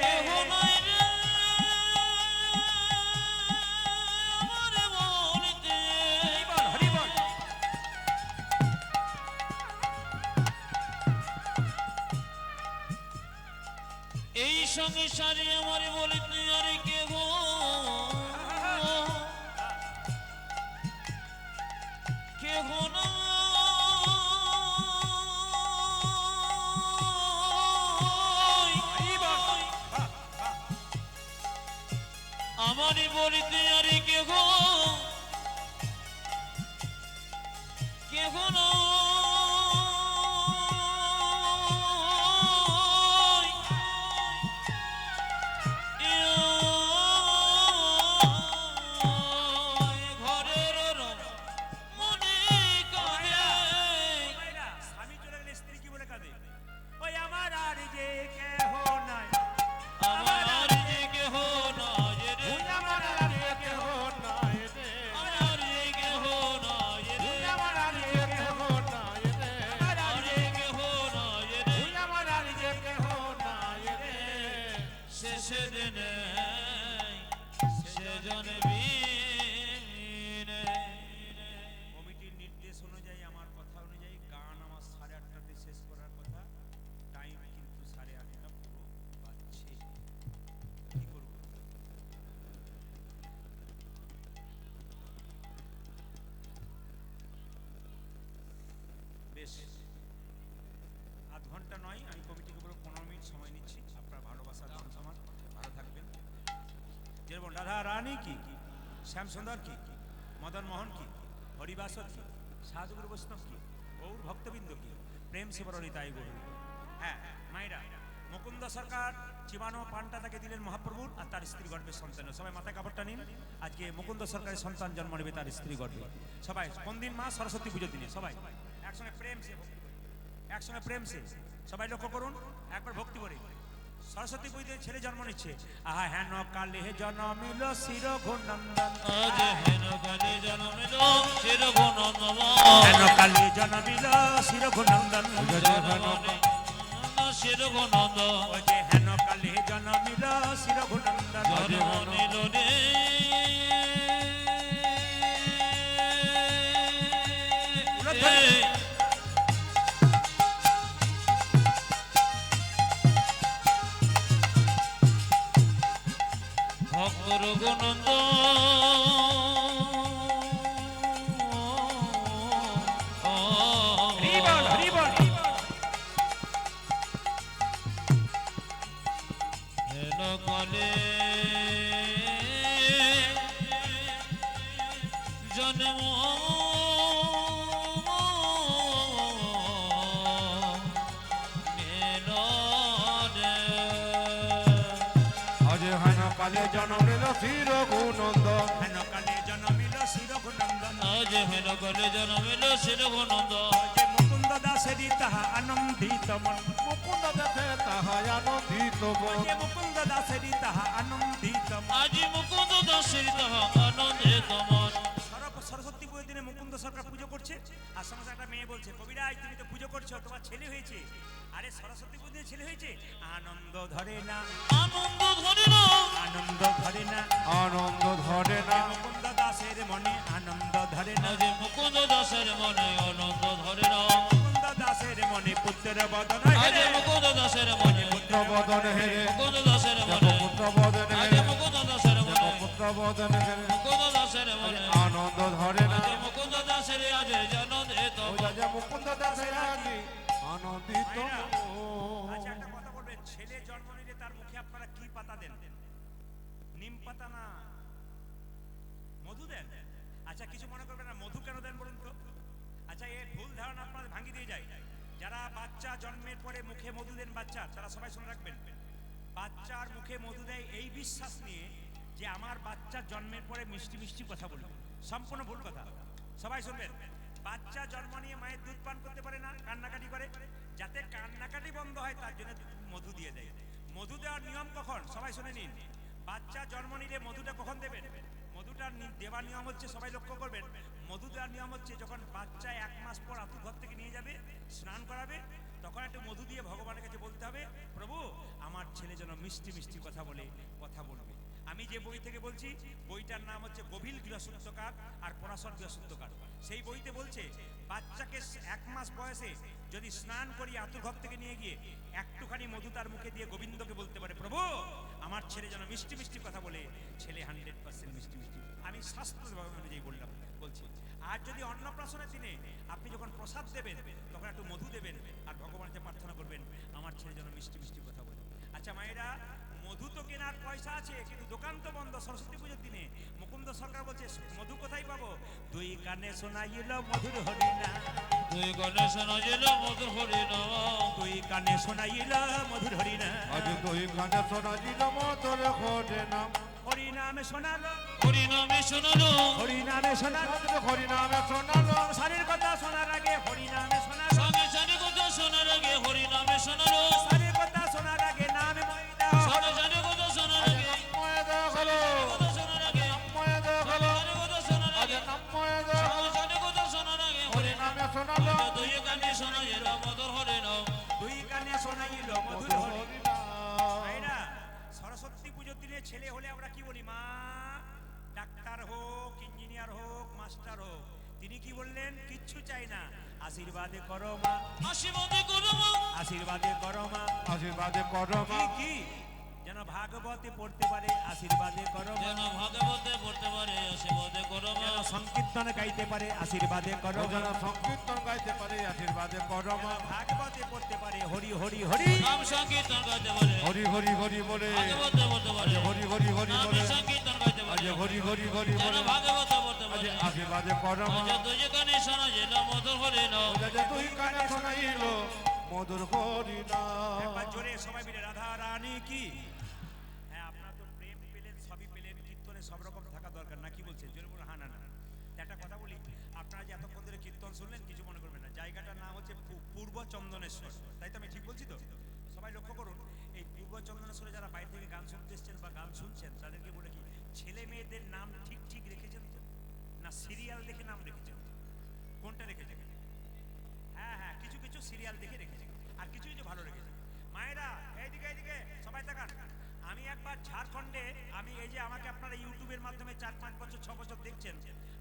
কেহ নাই রে আমার মনেতে। হরিবল হরিবল। এই সংসারে আমার বলিতে আর কেহ কেহ নাই। আমারই বলিতে আর কেহ কেহ নাই। ঘরের মনে কাঁদে। স্বামী চলে গেলে স্ত্রী কি বলে কাঁদে? ওই আমার আর যে কেহ নাই, আমার আর যে কেহ নাই রে, আমার আর কেহ নাই রে, আমার যে কেহ নাই রে, আমার আর কেহ নাই রে, আর যে কেহ নাই রে। আমার আর কেহ নাই রে। শেষে দিনে সেজন বিনে। কমিটির নির্দেশ অনুযায়ী, আমার কথা অনুযায়ী গান আমার 8:30টাতে শেষ করার কথা। টাইম কিন্তু 8:30টা পুরো বাজছে। কি করব? বেশ, আধ ঘন্টা নয়, আমি কমিটিকে পুরো 15 মিনিট সময় নিচ্ছি। আপনার ভালোবাসার মান সম্মান, ভালো থাকবেন। যেরকম রাধা রানী কি, শ্যামসুন্দর কি, মদন মোহন কি, হরিবাসর কি, সাধুগুরু বৈষ্ণব কি, গৌর ভক্তবৃন্দ কি, প্রেম শিবরণী তাই গৌর। হ্যাঁ মায়েরা, মুকুন্দ সরকার চিবানো পানটা তাকে দিলেন মহাপ্রভুর আর তার স্ত্রী গর্ভের সন্তান। সবাই মাথায় কাপড়টা নিন। আজকে মুকুন্দ সরকারের সন্তান জন্ম নেবে তার স্ত্রী গর্ভে। সবাই কোন দিন? মা সরস্বতী পুজোর দিনে। সবাই একসঙ্গে প্রেম সে ভক্তি করে, একসঙ্গে প্রেম সে সবাই লক্ষ্য করুন, একবার ভক্তি করে। সরস্বতী পুজোতে ছেলে জন্ম নিচ্ছে। আহা হেন কালে জন্মিল শির ঘনন্দন, আজ হেন কালে জন্মিল শির ঘনন্দন, হেন কালে জন্মিল শির ঘনন্দন, শির ঘনন্দন। ওই যে হেন কালে জন্মিল শির ঘনন্দন, জন্ম নিল রে ভক্তর গুণন্দ। হরিবল হরিবল। হেন কালে জন্ম নিল রে। আজ হেন কালে জন্ম নিল শির গুণন্দ, হেন কালে জন্মিল শির ঘনন্দন, যে হেন কলে জন্মিল শিরঘনন্দ যে মুকুন্দ দাসেরই তাহা আনন্দিত মন মুকুন্দ দেখে তাহাই আনন্দিত মন যে মুকুন্দ দাসেরই তাহা আনন্দিত মন আজি মুকুন্দ দাসের তাহা আনন্দিত মন সরস্বতী পুজোর দিনে মুকুন্দ সরকার পুজো করছে আর সঙ্গে একটা মেয়ে বলছে কবিরাজ তুমি তো পুজো করছো তোমার ছেলে হয়েছে আরে সরস্বতী পুজোর ছেলে হয়েছে আনন্দ ধরে না আনন্দ ধরে না আনন্দ ধরে না আনন্দ ধরে না মুকুন্দ দাসের মনে আনন্দ ধরে না আজি মুকুন্দ দাসের মনে আনন্দ ধরে না মুকুন্দ দাসের মনে পুত্র বদন আজি মুকুন্দ দাসের মনে পুত্র বদন হেরে মুকুন্দ দাসের মনে পুত্র বদন আজি হেরে মুকুন্দ দাসের মনে পুত্র বদন হেরে মুকুন্দ দাসের মনে আনন্দ ধরে না আজি মুকুন্দ দাসের আজ আনন্দিত ওই রাজা মুকুন্দ দাসের আগে আনন্দিত আচ্ছা একটা কথা বলবেন ছেলে জন্ম নিলে তার মুখে আপনারা কি পাতা দেন নিম পাতা না মধু দেন আচ্ছা কিছু মনে করবেন না মধু কেন দেন বলুন তো আচ্ছা এই ভুল ধারণা আপনাদের ভাঙিয়ে দিয়ে যায় যারা বাচ্চা জন্মের পরে মুখে মধু দেন বাচ্চা তারা সবাই শুনে রাখবেন বাচ্চার মুখে মধু দেয় এই বিশ্বাস নিয়ে যে আমার বাচ্চা জন্মের পরে মিষ্টি মিষ্টি কথা বলবে সম্পূর্ণ ভুল কথা সবাই শুনবেন বাচ্চা জন্ম নিয়ে মায়ের দুধ পান করতে পারে না কান্নাকাটি করে যাতে কান্নাকাটি বন্ধ হয় তার জন্য মধু দিয়ে দেয় মধু দেওয়ার নিয়ম কখন সবাই শুনে নিন বাচ্চা জন্ম নিলে মধুটা কখন দেবেন মধুটা দেওয়ার নিয়ম হচ্ছে সবাই লক্ষ্য করবেন মধু দেওয়ার নিয়ম হচ্ছে যখন বাচ্চা 1 মাস পর আতুর ঘর থেকে নিয়ে যাবে স্নান করাবে তখন একটু মধু দিয়ে ভগবানের কাছে বলতে হবে প্রভু আমার ছেলে যেন মিষ্টি মিষ্টি কথা বলে কথা বলবে আমি যে বই থেকে বলছি বইটার নাম হচ্ছে গভীর গৃহসূত্রকার আর পরাশর গৃহসূত্রকার সেই বইতে বলছে বাচ্চাকে 1 মাস বয়সে যদি স্নান করিয়ে আতুর ঘর থেকে নিয়ে গিয়ে একটুখানি মধু তার মুখে দিয়ে গোবিন্দকে বলতে পারে প্রভু আমার ছেলে যেন মিষ্টি মিষ্টি কথা বলে ছেলে 100% মিষ্টি মিষ্টি আমি শাস্ত্র অনুযায়ী বলছি আর যদি অন্নপ্রাশনের দিনে আপনি যখন প্রসাদ দেবেন তখন একটু মধু দেবেন আর ভগবানকে প্রার্থনা করবেন আমার ছেলে যেন মিষ্টি মিষ্টি কথা বলে আচ্ছা মায়েরা মধু তো কেনার পয়সা আছে কিন্তু দোকান তো বন্ধ সরস্বতী পুজোর দিনে মুকুন্দ সরকার বলছে মধু কোথায় পাবো দুই কানে শোনাইল মধুর হরিনা তুই গণেশ নজিল মধুর হরিণ দুই কানে শোনাইল মধুর হরিনা আজ তুই কানে শোনাজিল মধুর ঘটে না হরিনামে শোনালো হরিনামে শোনালো হরিনামে শোনালো হরিনামে শোনালো সংসারের কথা শোনার আগে হরিনামে শোনালো স্বামী স্বামী কথা শোনার আগে হরিনামে শোনালো সংসারের কথা শোনার আগে নামে মই দাও স্বামী স্বামী কথা শোনার আগে নাময়ে দেখলো কথা শোনার আগে নাময়ে দেখলো স্বামী কথা শোনার আজ আগে নাময়ে দেখলো স্বামী কথা শোনার আগে হরিনামে শোনালো তুই কানে শোনা যেন মধুর হরিণ দুই কানে শোনাইল মধুর হরিনা ভাইরা সরস্বতী পুজোর দিনে ছেলে হলে আমরা কি বলি মা ডাক্তার হোক ইঞ্জিনিয়ার হোক মাস্টার হোক তিনি কি বললেন কিচ্ছু চাই না আশীর্বাদে করো মা আশীর্বাদে করো মা আশীর্বাদে করো মা আশীর্বাদে করো মা কি কি যেন ভাগবতে পড়তে পারে আশীর্বাদে করো মা যেন ভাগবতে পড়তে পারে আশীর্বাদে করো মা যেন সংকীর্তন গাইতে পারে আশীর্বাদে করো মা যেন সংকীর্তন গাইতে পারে আশীর্বাদে করো মা ভাগবতে পড়তে পারে হরি হরি হরি নাম সংকীর্তন গাইতে পারে হরি হরি হরি বলে ভাগবতে পড়তে পারে হরি হরি হরি নাম বলে সংকীর্তন গাইতে পারে আজ হরি হরি হরি যেন বলে ভাগবতে পড়তে আজ পারে আশীর্বাদে করো মা আজ তুই কানে শোনা যেন মধুর হরিণ আজ তুই কানে শোনাইল মধুর হরিনা একবার জোরে সবাই মিলে রাধা রানী কি হ্যাঁ আপনার তো প্রেম পেলেন সবই পেলেন কীর্তনে সব রকম থাকা দরকার না কি বলছেন জোরে বলুন হ্যাঁ না না একটা কথা বলি আপনারা যে এতক্ষণ ধরে কীর্তন শুনলেন কিছু মনে করবেন না জায়গাটার নাম হচ্ছে পূর্ব চন্দনেশ্বর তাই তো আমি ঠিক বলছি তো সবাই লক্ষ্য করুন এই পূর্ব চন্দনেশ্বরে যারা বাইরে থেকে গান শুনতে এসছেন বা গান শুনছেন তাদেরকে বলে কি ছেলে মেয়েদের নাম ঠিক ঠিক রেখেছেন তো না সিরিয়াল দেখে নাম রেখেছেন কোনটা রেখেছেন হ্যাঁ হ্যাঁ কিছু কিছু সিরিয়াল দেখে রেখেছে আর কিছু কিছু ভালো রেখেছে মায়েরা এইদিকে এইদিকে সবাই তাকান আমি একবার ঝাড়খণ্ডে আমি এই যে আমাকে আপনারা ইউটিউবের মাধ্যমে 4-5 বছর 6 বছর দেখছেন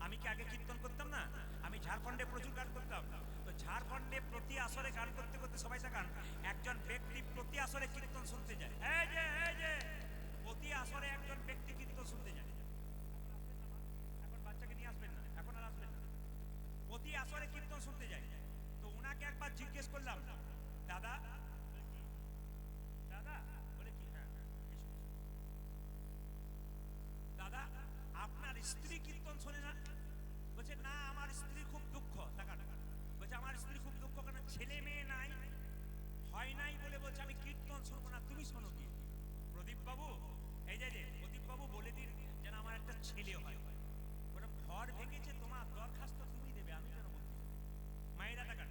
আমি কি আগে কীর্তন করতাম না আমি ঝাড়খণ্ডে প্রচুর গান করতাম তো ঝাড়খণ্ডে প্রতি আসরে গান করতে করতে সবাই তাকান একজন ব্যক্তি প্রতি আসরে কীর্তন শুনতে যায় এই যে প্রতি আসরে একজন ব্যক্তি কীর্তন শুনতে যায় এখন বাচ্চাকে নিয়ে আসবেন না এখন আর আসবেন না প্রতি আসরে কীর্তন শুনতে যায় তো ওনাকে একবার জিজ্ঞেস করলাম দাদা দাদা বলে কি হ্যাঁ দাদা আপনার স্ত্রী কীর্তন শোনে না বলছে না আমার স্ত্রী খুব দুঃখ টাকা বলছে আমার স্ত্রী খুব দুঃখ কেন ছেলে মেয়ে নাই হয় নাই বলে বলছে আমি কীর্তন শুনবো না তুমি শোনো কি প্রদীপ বাবু এই যে প্রদীপ বাবু বলে দিন যেন আমার একটা ছেলে হয় ওটা ঘর ভেঙেছে তোমার দরখাস্ত তুমি দেবে, আমি কেন বলছি? মায়েরা টাকা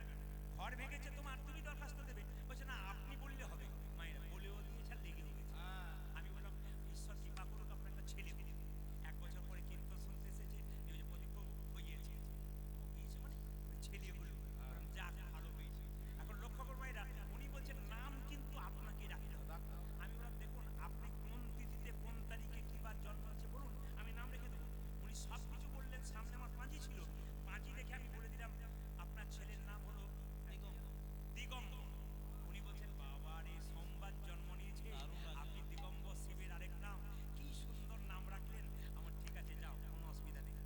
ঘর ভেঙেছে তোমার, তুমি দরখাস্ত দেবে। বলছে না আপনি বললে হবে। মায়েরা বলেও দিয়েছে আর লেগেও গেছে। আমি বললাম ঈশ্বর কৃপা করুক আপনার একটা ছেলে হবে। 1 বছর পরে কীর্তন শুনতে এসেছে, এই যে প্রদীপ হয়েছে হয়েছে মানে ছেলে হলো। বললাম যাক ভালো হয়েছে। এখন লক্ষ্য করবো এরা, উনি বলছেন নাম কিন্তু আপনাকে রাখতে হবে। আমি বললাম দেখুন আপনি কোন তিথিতে কোন তারিখে কি বার জন্ম হচ্ছে বলুন, আমি নাম রেখে দেবো। উনি সব কিছু বললেন, সামনে আমার পাঁজি ছিল, পাঁজি দেখে আমি বলে দিলাম আপনার ছেলের নাম হলো দিগম্বর। উনি বলছেন বাবা রে সোমবার জন্ম নিয়েছে, আপনি দিগম্বর শিবের আরেক নাম, কি সুন্দর নাম রাখলেন। আমার ঠিক আছে যাও, কোনো অসুবিধা নেই।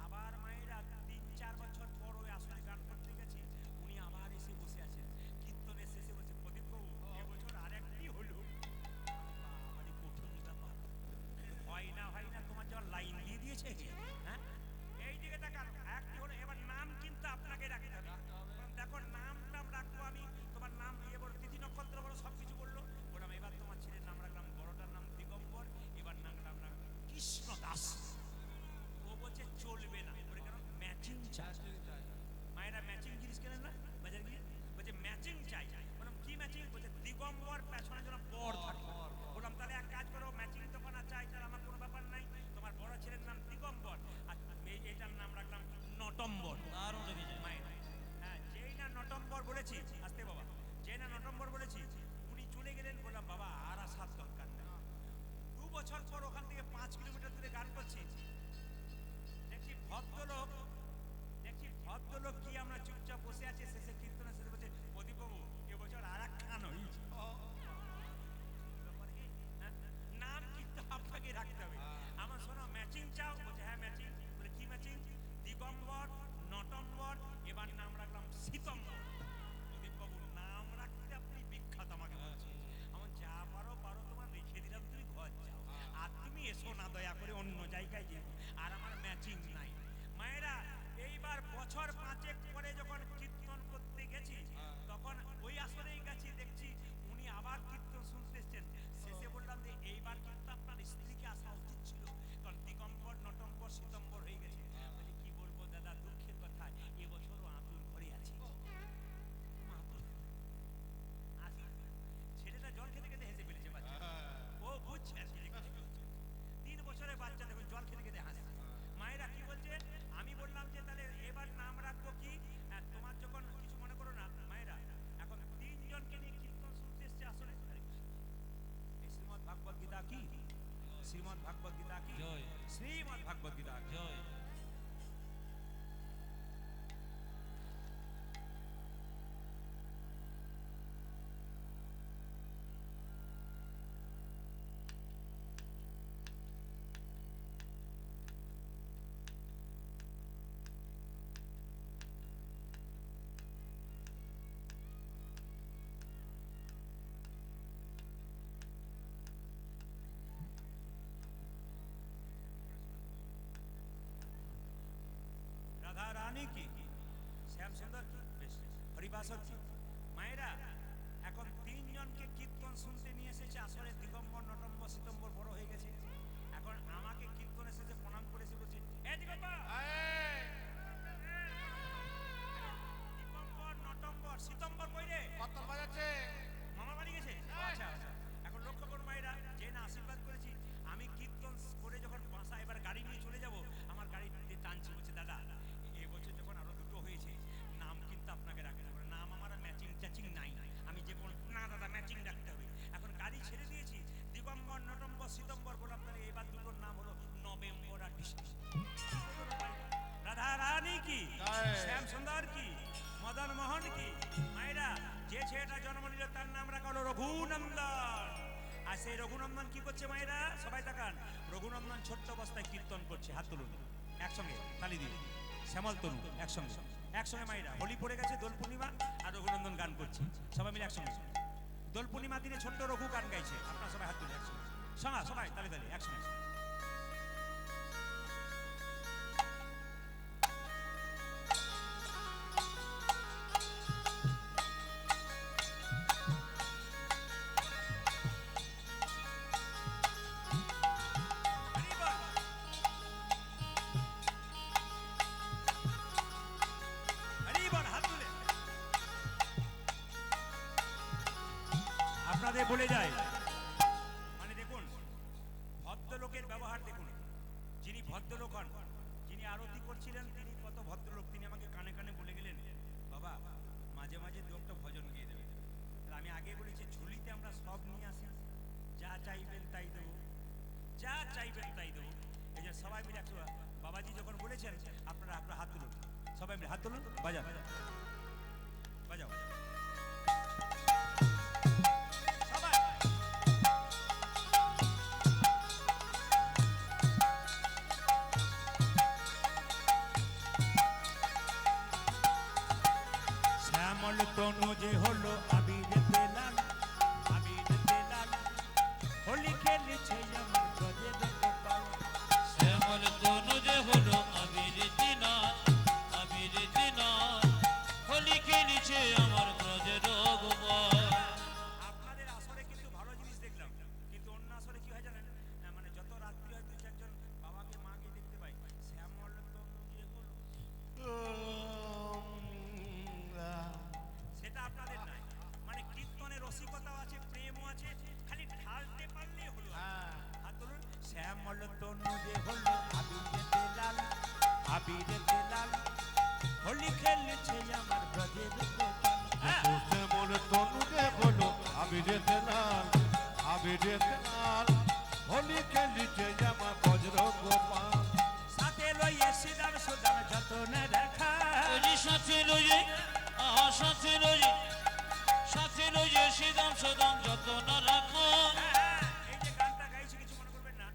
আবার মায়েরা 3-4 বছর পর ওই আসলে গান করতে গেছে, উনি আবার এসে বসে আছেন। কীর্তনের শেষে বলছে প্রদীপ বাবু এবছর আরেকটি হলো। বাবারে কঠিন ব্যাপার, হয় না তোমার যাওয়ার লাইন দিয়ে দিয়েছে। হ্যাঁ এই দিকে তাকান, একটি হলো। এবার নাম কিন্তু আপনাকে রাখতে হবে। দেখো নাম রাখবো আমি, তোমার নাম ইয়ে বলো, তিথি নক্ষত্র বলো, সব কিছু বললো। বললাম এবার তোমার ছেলের নাম রাখলাম, বড়টার নাম দিগম্বর, এবার নাম রাখলাম কৃষ্ণ দাস। ও বলছে চলবে না, বলে কেন? ম্যাচিং চাই। মায়েরা ম্যাচিং জিনিস কেনেন না বাজার গিয়ে, বলছে ম্যাচিং চাই। বললাম কি ম্যাচিং? বলছে দিগম্বর পেছনে যেন বর থাকে। বললাম তাহলে এক কাজ করো, ম্যাচিং তখন আর চাই তাহলে আমার কোনো ব্যাপার নাই, তোমার বড় ছেলের নাম দিগম্বর আর এইটার নাম রাখলাম নটম্বর। দারুণ লেগেছে। মায়ের হ্যাঁ, যেই না নটম্বর বলেছি, আসতে বাবা, যেই না নটম্বর বলেছি উনি চলে গেলেন। বললাম বাবা আর আসার দরকার নেই। 2 বছর পর ওখান থেকে 5 কিলোমিটার দূরে গান করছি, দেখছি ভদ্রলোক কি আমরা চুপচাপ বসে আছি, শেষে কীর্তনের শেষে বলছে প্রদীপ বাবু এবছর আর এক খান হয়েছে। নাম কিন্তু আপনাকে রাখতে হবে। আমার শোনো ম্যাচিং চাও? বলছে হ্যাঁ ম্যাচিং। বলে কি ম্যাচিং? দিগম্বর, নটম্বর, এবার নাম রাখলাম সীতম্বর। প্রদীপ বাবু নাম রাখতে আপনি বিখ্যাত, আমাকে বলছে আমার যা পারো তোমার রেখে দিলাম, তুমি ঘর যাও আর তুমি এসো না দয়া করে অন্য জায়গায় যেও, আর আমার ম্যাচিং নাই। মায়েরা এইবার বছর 5 পরে যখন কীর্তন করতে গেছি, তখন ওই আসরেই গেছি, দেখছি উনি আবার কীর্তন শুনতে এসছেন। শেষে বললাম যে এইবার কিন্তু আপনার স্ত্রীকে আসা উচিত ছিল, কারণ দিগম্বর, নটম্বর, সীতম্বর হয়ে গেছে। বলে কি বলবো দাদা, দুঃখের কথা এবছরও আতুর ঘরে আছে। ছেলেটা জল খেতে খেতে হেসে ফেলেছে বাচ্চা, ও বুঝছে আর কি। 3 বছরের বাচ্চা দেখুন জল খেতে খেতে হাসে। মায়েরা কি বলছে? আমি বললাম যে তাহলে এবার নাম রাখবো কি? তোমার যখন কিছু মনে করো না মায়েরা, এখন 3 জনকে নিয়ে কীর্তন শুনতে এসছে আসলে। এই শ্রীমদ্ ভাগবত গীতা কি? শ্রীমদ্ ভাগবত গীতা কি? জয়। শ্রীমদ্ ভাগবত গীতা কি? জয়। রাধা রানী কি, শ্যাম সুন্দর কি, বেশ হরিবাসর কি। মায়েরা এখন 3 জনকে কীর্তন শুনতে নিয়ে এসেছে আসলে। দিগম্বর, নটম্বর, সীতম্বর বড় হয়ে গেছে। এখন আমাকে কীর্তন এসেছে, প্রণাম করে এসে বলছে এ দিগম্বর, দিগম্বর, নটম্বর, সীতম্বর কই রে? কত বাজাচ্ছে? মামার বাড়ি গেছে। আচ্ছা আচ্ছা। এখন লক্ষ্য করুন মায়েরা, যে না আশীর্বাদ করেছি, আমি কীর্তন করে যখন বাসা এবার গাড়ি নিয়ে চলে যাব, আমার গাড়ি টানছে, বলছে দাদা এবছর যখন আরো 2টো হয়েছে, নাম কিন্তু আপনাকে রাখতে হবে। নাম আমার ম্যাচিং ট্যাচিং নাই, আমি যে বল না দাদা ম্যাচিং রাখতে হবে। এখন গাড়ি ছেড়ে দিয়েছি, দিগম্বর, নটম্বর, সীতম্বর বললাম, তাহলে এবার 2টোর নাম হলো নভেম্বর আর ডিসেম্বর। রাধা রানী কি, শ্যাম সুন্দর কি, মদন মোহন কি। মায়েরা যে ছেলেটা জন্ম নিল তার নাম রাখা হলো রঘুনন্দন। আর সেই রঘুনন্দন কি করছে মায়েরা? সবাই তাকান, রঘুনন্দন ছোট্ট অবস্থায় কীর্তন করছে, হাত তুলুন একসঙ্গে, তালি দিন, শ্যামল তনু একসঙ্গে মায়েরা। হোলি পড়ে গেছে, দোল পূর্ণিমা, আর রঘুনন্দন গান করছে সবাই মিলে একসঙ্গে। দোল পূর্ণিমা দিনে ছোট্ট রঘু গান গাইছে, আপনারা সবাই হাত তুলে একসঙ্গে, সবাই তালি তালি একসঙ্গে। বলে যায়। মানে দেখুন ভদ্রলোকের ব্যবহার দেখুন, যিনি ভদ্রলোক হন, যিনি আরতি করছিলেন তিনি কত ভদ্রলোক, তিনি আমাকে কানে কানে বলে গেলেন, বাবা মাঝে মাঝে দু একটা ভজন গিয়ে দেবেন। আমি আগে বলেছি ঝুলিতে আমরা সব নিয়ে আসি, যা চাইবেন তাই দেবো, যা চাইবেন তাই দেবো। এই যে সবাই মিলে একটু বাবাজি যখন বলেছেন আপনারা আপনার হাত তুলুন, সবাই মিলে হাত তুলুন, বাজাও বাজাও সবাই। শ্যামল তনু যে হলো আবিরেতে লাল, আবিরেতে লাল, হোলি খেলেছে আমার ব্রজের গোপাল। শ্যামল তনু যে হলো আবির দিনা, আবির দিনা, হোলি খেলিছে আমার ব্রজের গোপাল। আপনাদের আসরে কিন্তু ভালো জিনিস দেখলাম, কিন্তু অন্য আসরে কি হয় জানেন, মানে যত রাত্রি হয় দু চারজন বাবাকে মাকে দেখতে পাই, শ্যামল তনু যে হলো, সেটা আপনাদের নাই। মানে কীর্তনে রসিকতাও আছে, প্রেমও আছে, খালি ঢালতে পারলেই হলো। হাত তুলুন। শ্যামল তনু যে হলো আবিরেতে লাল, আবিরেতে লাল, হোলি খেলেছে আমার ব্রজের গোপাল। হ্যাঁ। শ্যামল তনু যে হলো আবিরেতে লাল, আবিরেতে লাল, হোলি খেলিছে আমার বজ্র গোপাল। সাথে লইয়ে শ্রীরাম সুদাম যতন দেখা, ওই সাথে লইয়ে, আহা সাথে লইয়ে, সাথে লইয়ে সিদাম সদাম যতন রাখো। এই যে গানটা গাইছি কিছু মনে করবেন না,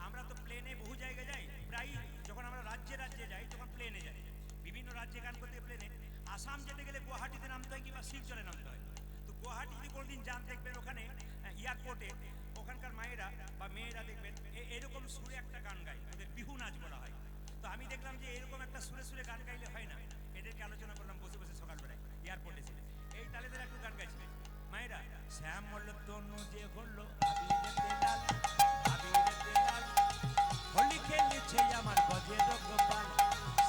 আমরা তো প্লেনে বহু জায়গায় যাই, প্রায় যখন আমরা রাজ্যে রাজ্যে যাই তখন প্লেনে যাই, বিভিন্ন রাজ্যে গান করতে প্লেনে। আসাম যেতে গেলে গুয়াহাটিতে নামতে হয় কিংবা শিলচরে নামতে হয়। তো গুয়াহাটি যদি কোনোদিন যান দেখবেন ওখানে এয়ারপোর্টে ওখানকার মায়েরা বা মেয়েরা দেখবেন এরকম সুরে একটা গান গায়, ওদের বিহু নাচ বলা হয়। তো আমি দেখলাম যে এরকম একটা সুরে সুরে গান গাইলে হয় না, এদেরকে আলোচনা করলাম বসে বসে সকালবেলায় এয়ারপোর্টে ছিল, এই তালেদের একটু গান গাইছিলেন মায়েরা। শ্যামল তনু যে হলো আবিরেতে লাল, আবিরেতে লাল, হোলি খেলেছে আমার ব্রজের গোপাল।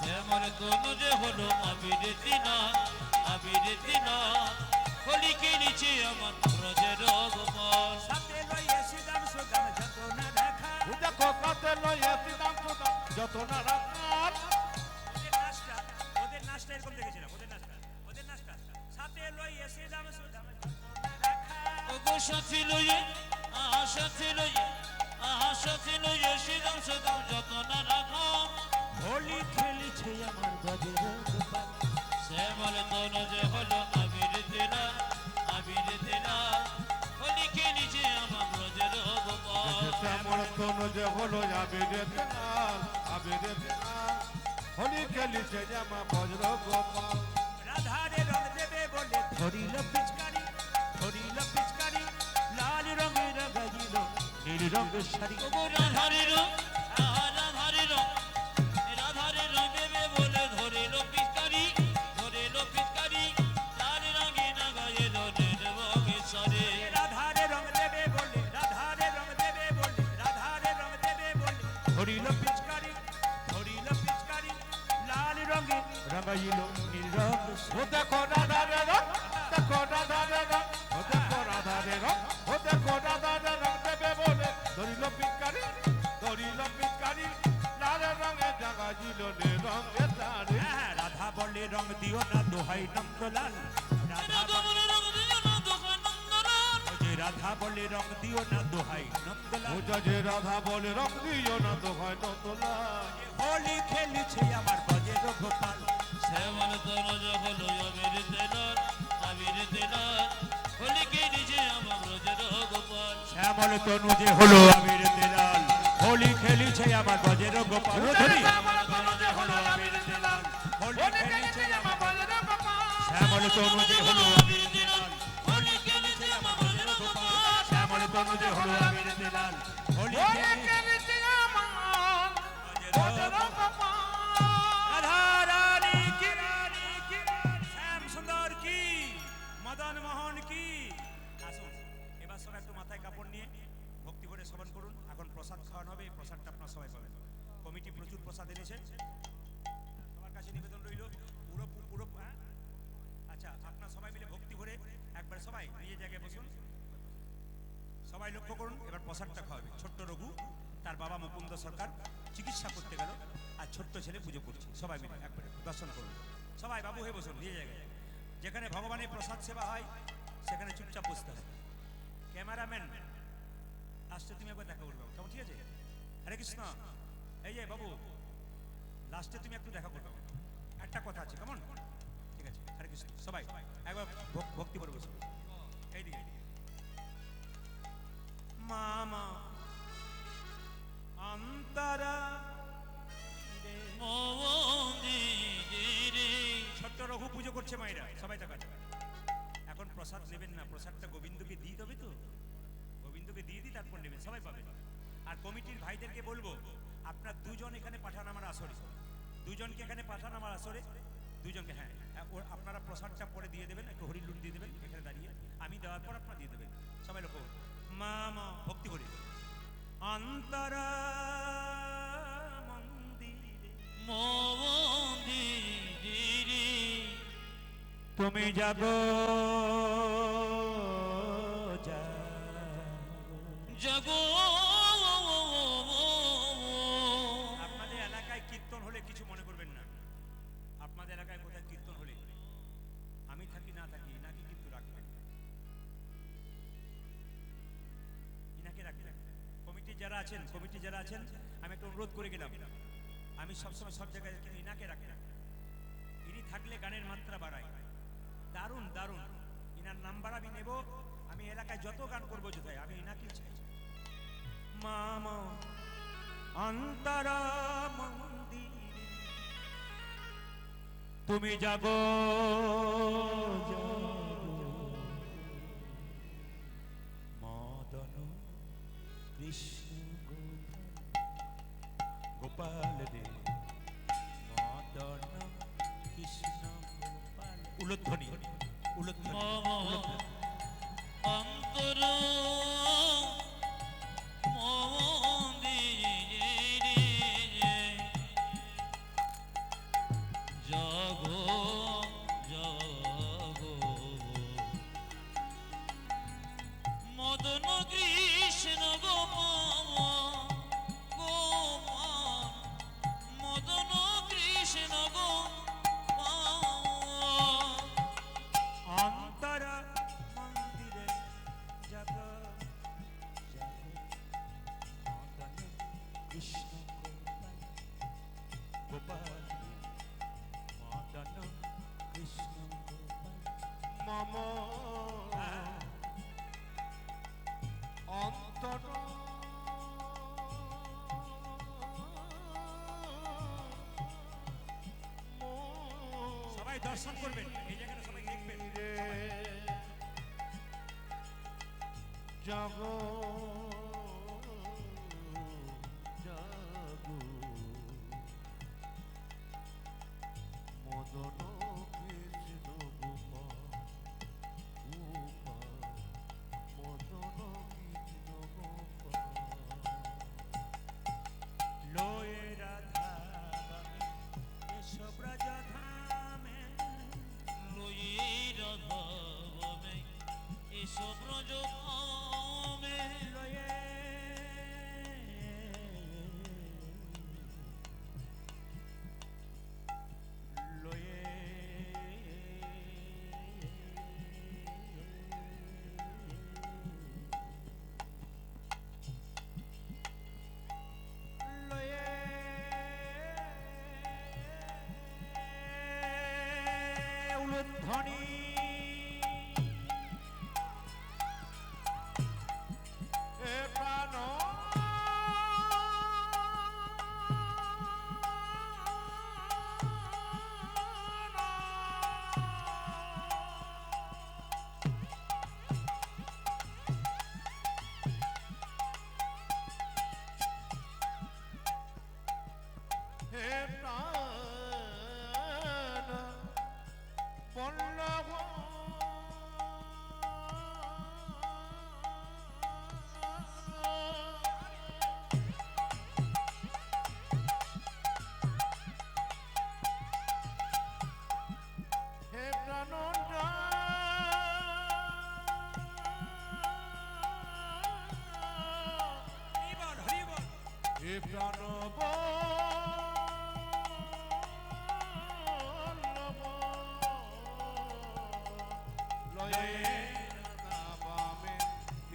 শ্যামল তনু যে হলো আবির দিনা, আবির দিনা, হোলি খেলিছে আমার ব্রজের গোপাল। সাথে লইয়ে শ্রীরাম সুদাম যতন দেখা, দেখো কাতে লইয়া শ্রীরাম সুদাম যত না রাখাল। ওদের নাচটা এরকম দেখেছিলাম, ওদের নাচটা সাথে লইয়ে শ্রীরাম সুদাম যতন দেখা। ওগো সাথে লইয়ে, আহা সাথে লইয়ে, আহা সাথে লইয়ে সিদাম সদাম যতন রাখো। হোলি খেলেছে আমার ব্রজের গোপাল। শ্যামল তনু যে হলো আবির দিনা, আবির দিনা, হোলি খেলিছে আমার ব্রজের গোপাল। শ্যামল তনু যে হলো আবিরেতে লাল, আবিরেতে লাল, হোলি খেলিছে আমার বজ্র গোপাল। রাধারে রং দেবে বলে ধরিল পিচকারি, ধরিল পিচকারি, লাল রঙের গাইল নীল রঙের শাড়ি। ওগো রাধারের, আহা রাধারের, রাধারের রং দেবে বলে ধরিল পিচকারি, ধরিল পিচকারি, লাল রঙে না গায়েল নির্বগেশ্বরে। রাধারে রং দেবে বলে, রাধারে রং দেবে বলে, রাধারে রং দেবে বলে ধরিল পিচকারি, ধরিল পিচকারি, লাল রঙে রঙাইল নীল রঙের ও দেখো রাধারে রং, দেখো রাধারে রং, ও দেখো রাধারে রং, ও দেখো রাধারে রং দেবে বলে ধরিল পিচকারি, ধরিল পিচকারি, লাল রঙে জাগাইল নীল রঙের শাড়ি। হ্যাঁ, রাধা বলে রং দিও না দোহাই নন্দলাল, রাধা বলে, রাধাবনের রং দিও না দোকান নন্দলাল। ও যে রাধা বলে রং দিও না দোহাই নন্দলাল। ও যে রাধা বলে রং দিও না তো হয় নন্দলাল। হোলি খেলেছে আমার ব্রজের গোপাল। শ্যামল তনু যে হলো আবির দিনার, আবির দিনার, হোলি খেলিছে আমার ব্রজের গোপাল। শ্যামল তনু যে হলো আবিরেতে লাল, হোলি খেলিছে আমার ব্রজের গোপাল। ধরি। শ্যামল তনু যে হলো আবিরেতে লাল, হোলি খেলিছে আমার বজ্র গোপাল। শ্যামল তনু যে হলো আবিরেতে লাল, হোলি খেলিছে আমার ব্রজের গোপাল। শ্যামল তনু যে হলো আবিরেতে লাল, হোলি খেলিছে বজ্র গোপাল। রাধা রানী কি, রানী কি, শ্যাম সুন্দর কি, মদন মোহন কি। আসুন এবার সবাই একটু মাথায় কাপড় নিয়ে ভক্তি করে শ্রবণ করুন। এখন প্রসাদ খাওয়ানো হবে, এই প্রসাদটা আপনার সবাই পাবেন। কমিটি প্রচুর প্রসাদ এনেছে, সবার কাছে নিবেদন রইল। পুরো পুরো আচ্ছা, আপনার সবাই মিলে ভক্তি ভরে একবার সবাই নিজের জায়গায় বসুন। সবাই লক্ষ্য করুন, এবার প্রসাদটা খাওয়াবে। ছোট্ট রঘু তার বাবা মুকুন্দ সরকার চিকিৎসা করতে গেল, আর ছোট্ট ছেলে পুজো করছে। সবাই মিলে একবারে দর্শন করুন। সবাই বাবু হয়ে বসুন নিজ জায়গায়। যেখানে ভগবানের প্রসাদ সেবা হয় সেখানে চুপচাপ বসতে হয়। ক্যামেরাম্যান লাস্টে তুমি একবার দেখা করবে, কেমন? ঠিক আছে? হরে কৃষ্ণ। এই যে বাবু, লাস্টে তুমি একটু দেখা করবে, একটা কথা আছে, কেমন? ঠিক আছে, হরে কৃষ্ণ। সবাই একবার ভক্তি করে বসুন। এইদিকে মামা অন্তরা মন্দিরে ছোট্ট রঘু পুজো করছে মায়েরা, সবাই টাকা। এখন প্রসাদ নেবেন না, প্রসাদটা গোবিন্দকে দিয়ে দেবে তো, গোবিন্দকে দিয়ে দিই তারপর নেবেন, সবাই পাবেন। আর কমিটির ভাইদেরকে বলবো, আপনার দুজন এখানে পাঠান আমার আসরে, দুজনকে এখানে পাঠান আমার আসরে, দুজনকে। হ্যাঁ, আপনারা প্রসাদটা পরে দিয়ে দেবেন, একটু হরি লুট দিয়ে দেবেন এখানে দাঁড়িয়ে, আমি দেওয়ার পর আপনারা দিয়ে দেবেন। সবাই লোক মা মা ভক্তি করি। অন্তরা মন্দিরে মন্দিরে তুমি জাগো জগো। আপনাদের এলাকায় কীর্তন হলে কিছু মনে করবেন না। আপনাদের এলাকায় কোথায় কীর্তন হলে আমি থাকি না থাকি, এনাকে কিন্তু রাখবেন, এনাকে রাখবেন। কমিটি যারা আছেন আমি একটা অনুরোধ করে গেলাম, আমি সবসময় সব জায়গায় কিন্তু এনাকে রাখি না। ইনি থাকলে গানের মাত্রা বাড়ায়। দারুণ দারুণ, ইনার নাম্বার আমি নেব, আমি এলাকায় যত গান করবো যোথায় আমি এনাকেই চাই। মামা অন্তরা মন্দিরে তুমি জাগো মদন কৃষ্ণ গোপাল রে, মদন কৃষ্ণ গোপাল। উলধ্বনি অন্তর মন্দিরে জগো জগো মদন কৃষ্ণ গোপাল গোপাল মদন কৃষ্ণ গোপাল অন্তরা মন্দিরে জাগো মদন কৃষ্ণ গোপাল মদন কৃষ্ণ গোপাল। মম অন্তর সবাই দর্শন করবেন, এই জায়গাটা সবাই দেখবেন। জাগো জাগো মদন কৃষ্ণ গোপাল গোপাল মদন কৃষ্ণ গোপাল। লয়ে রাধা এসব রাজধামে লয়ে রাধাবে এসব রজধামে কীর্তন বল্লভ লয়ে রাধা বামে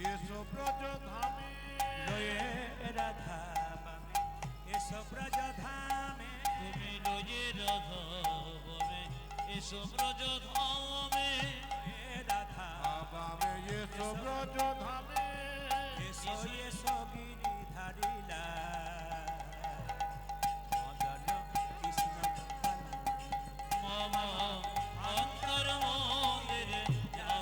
এসো ব্রজ ধামে লয়ে রাধা বামে এসো ব্রজ ধামে তুমি লয়ে রাধা বামে এসো ব্রজ ধামে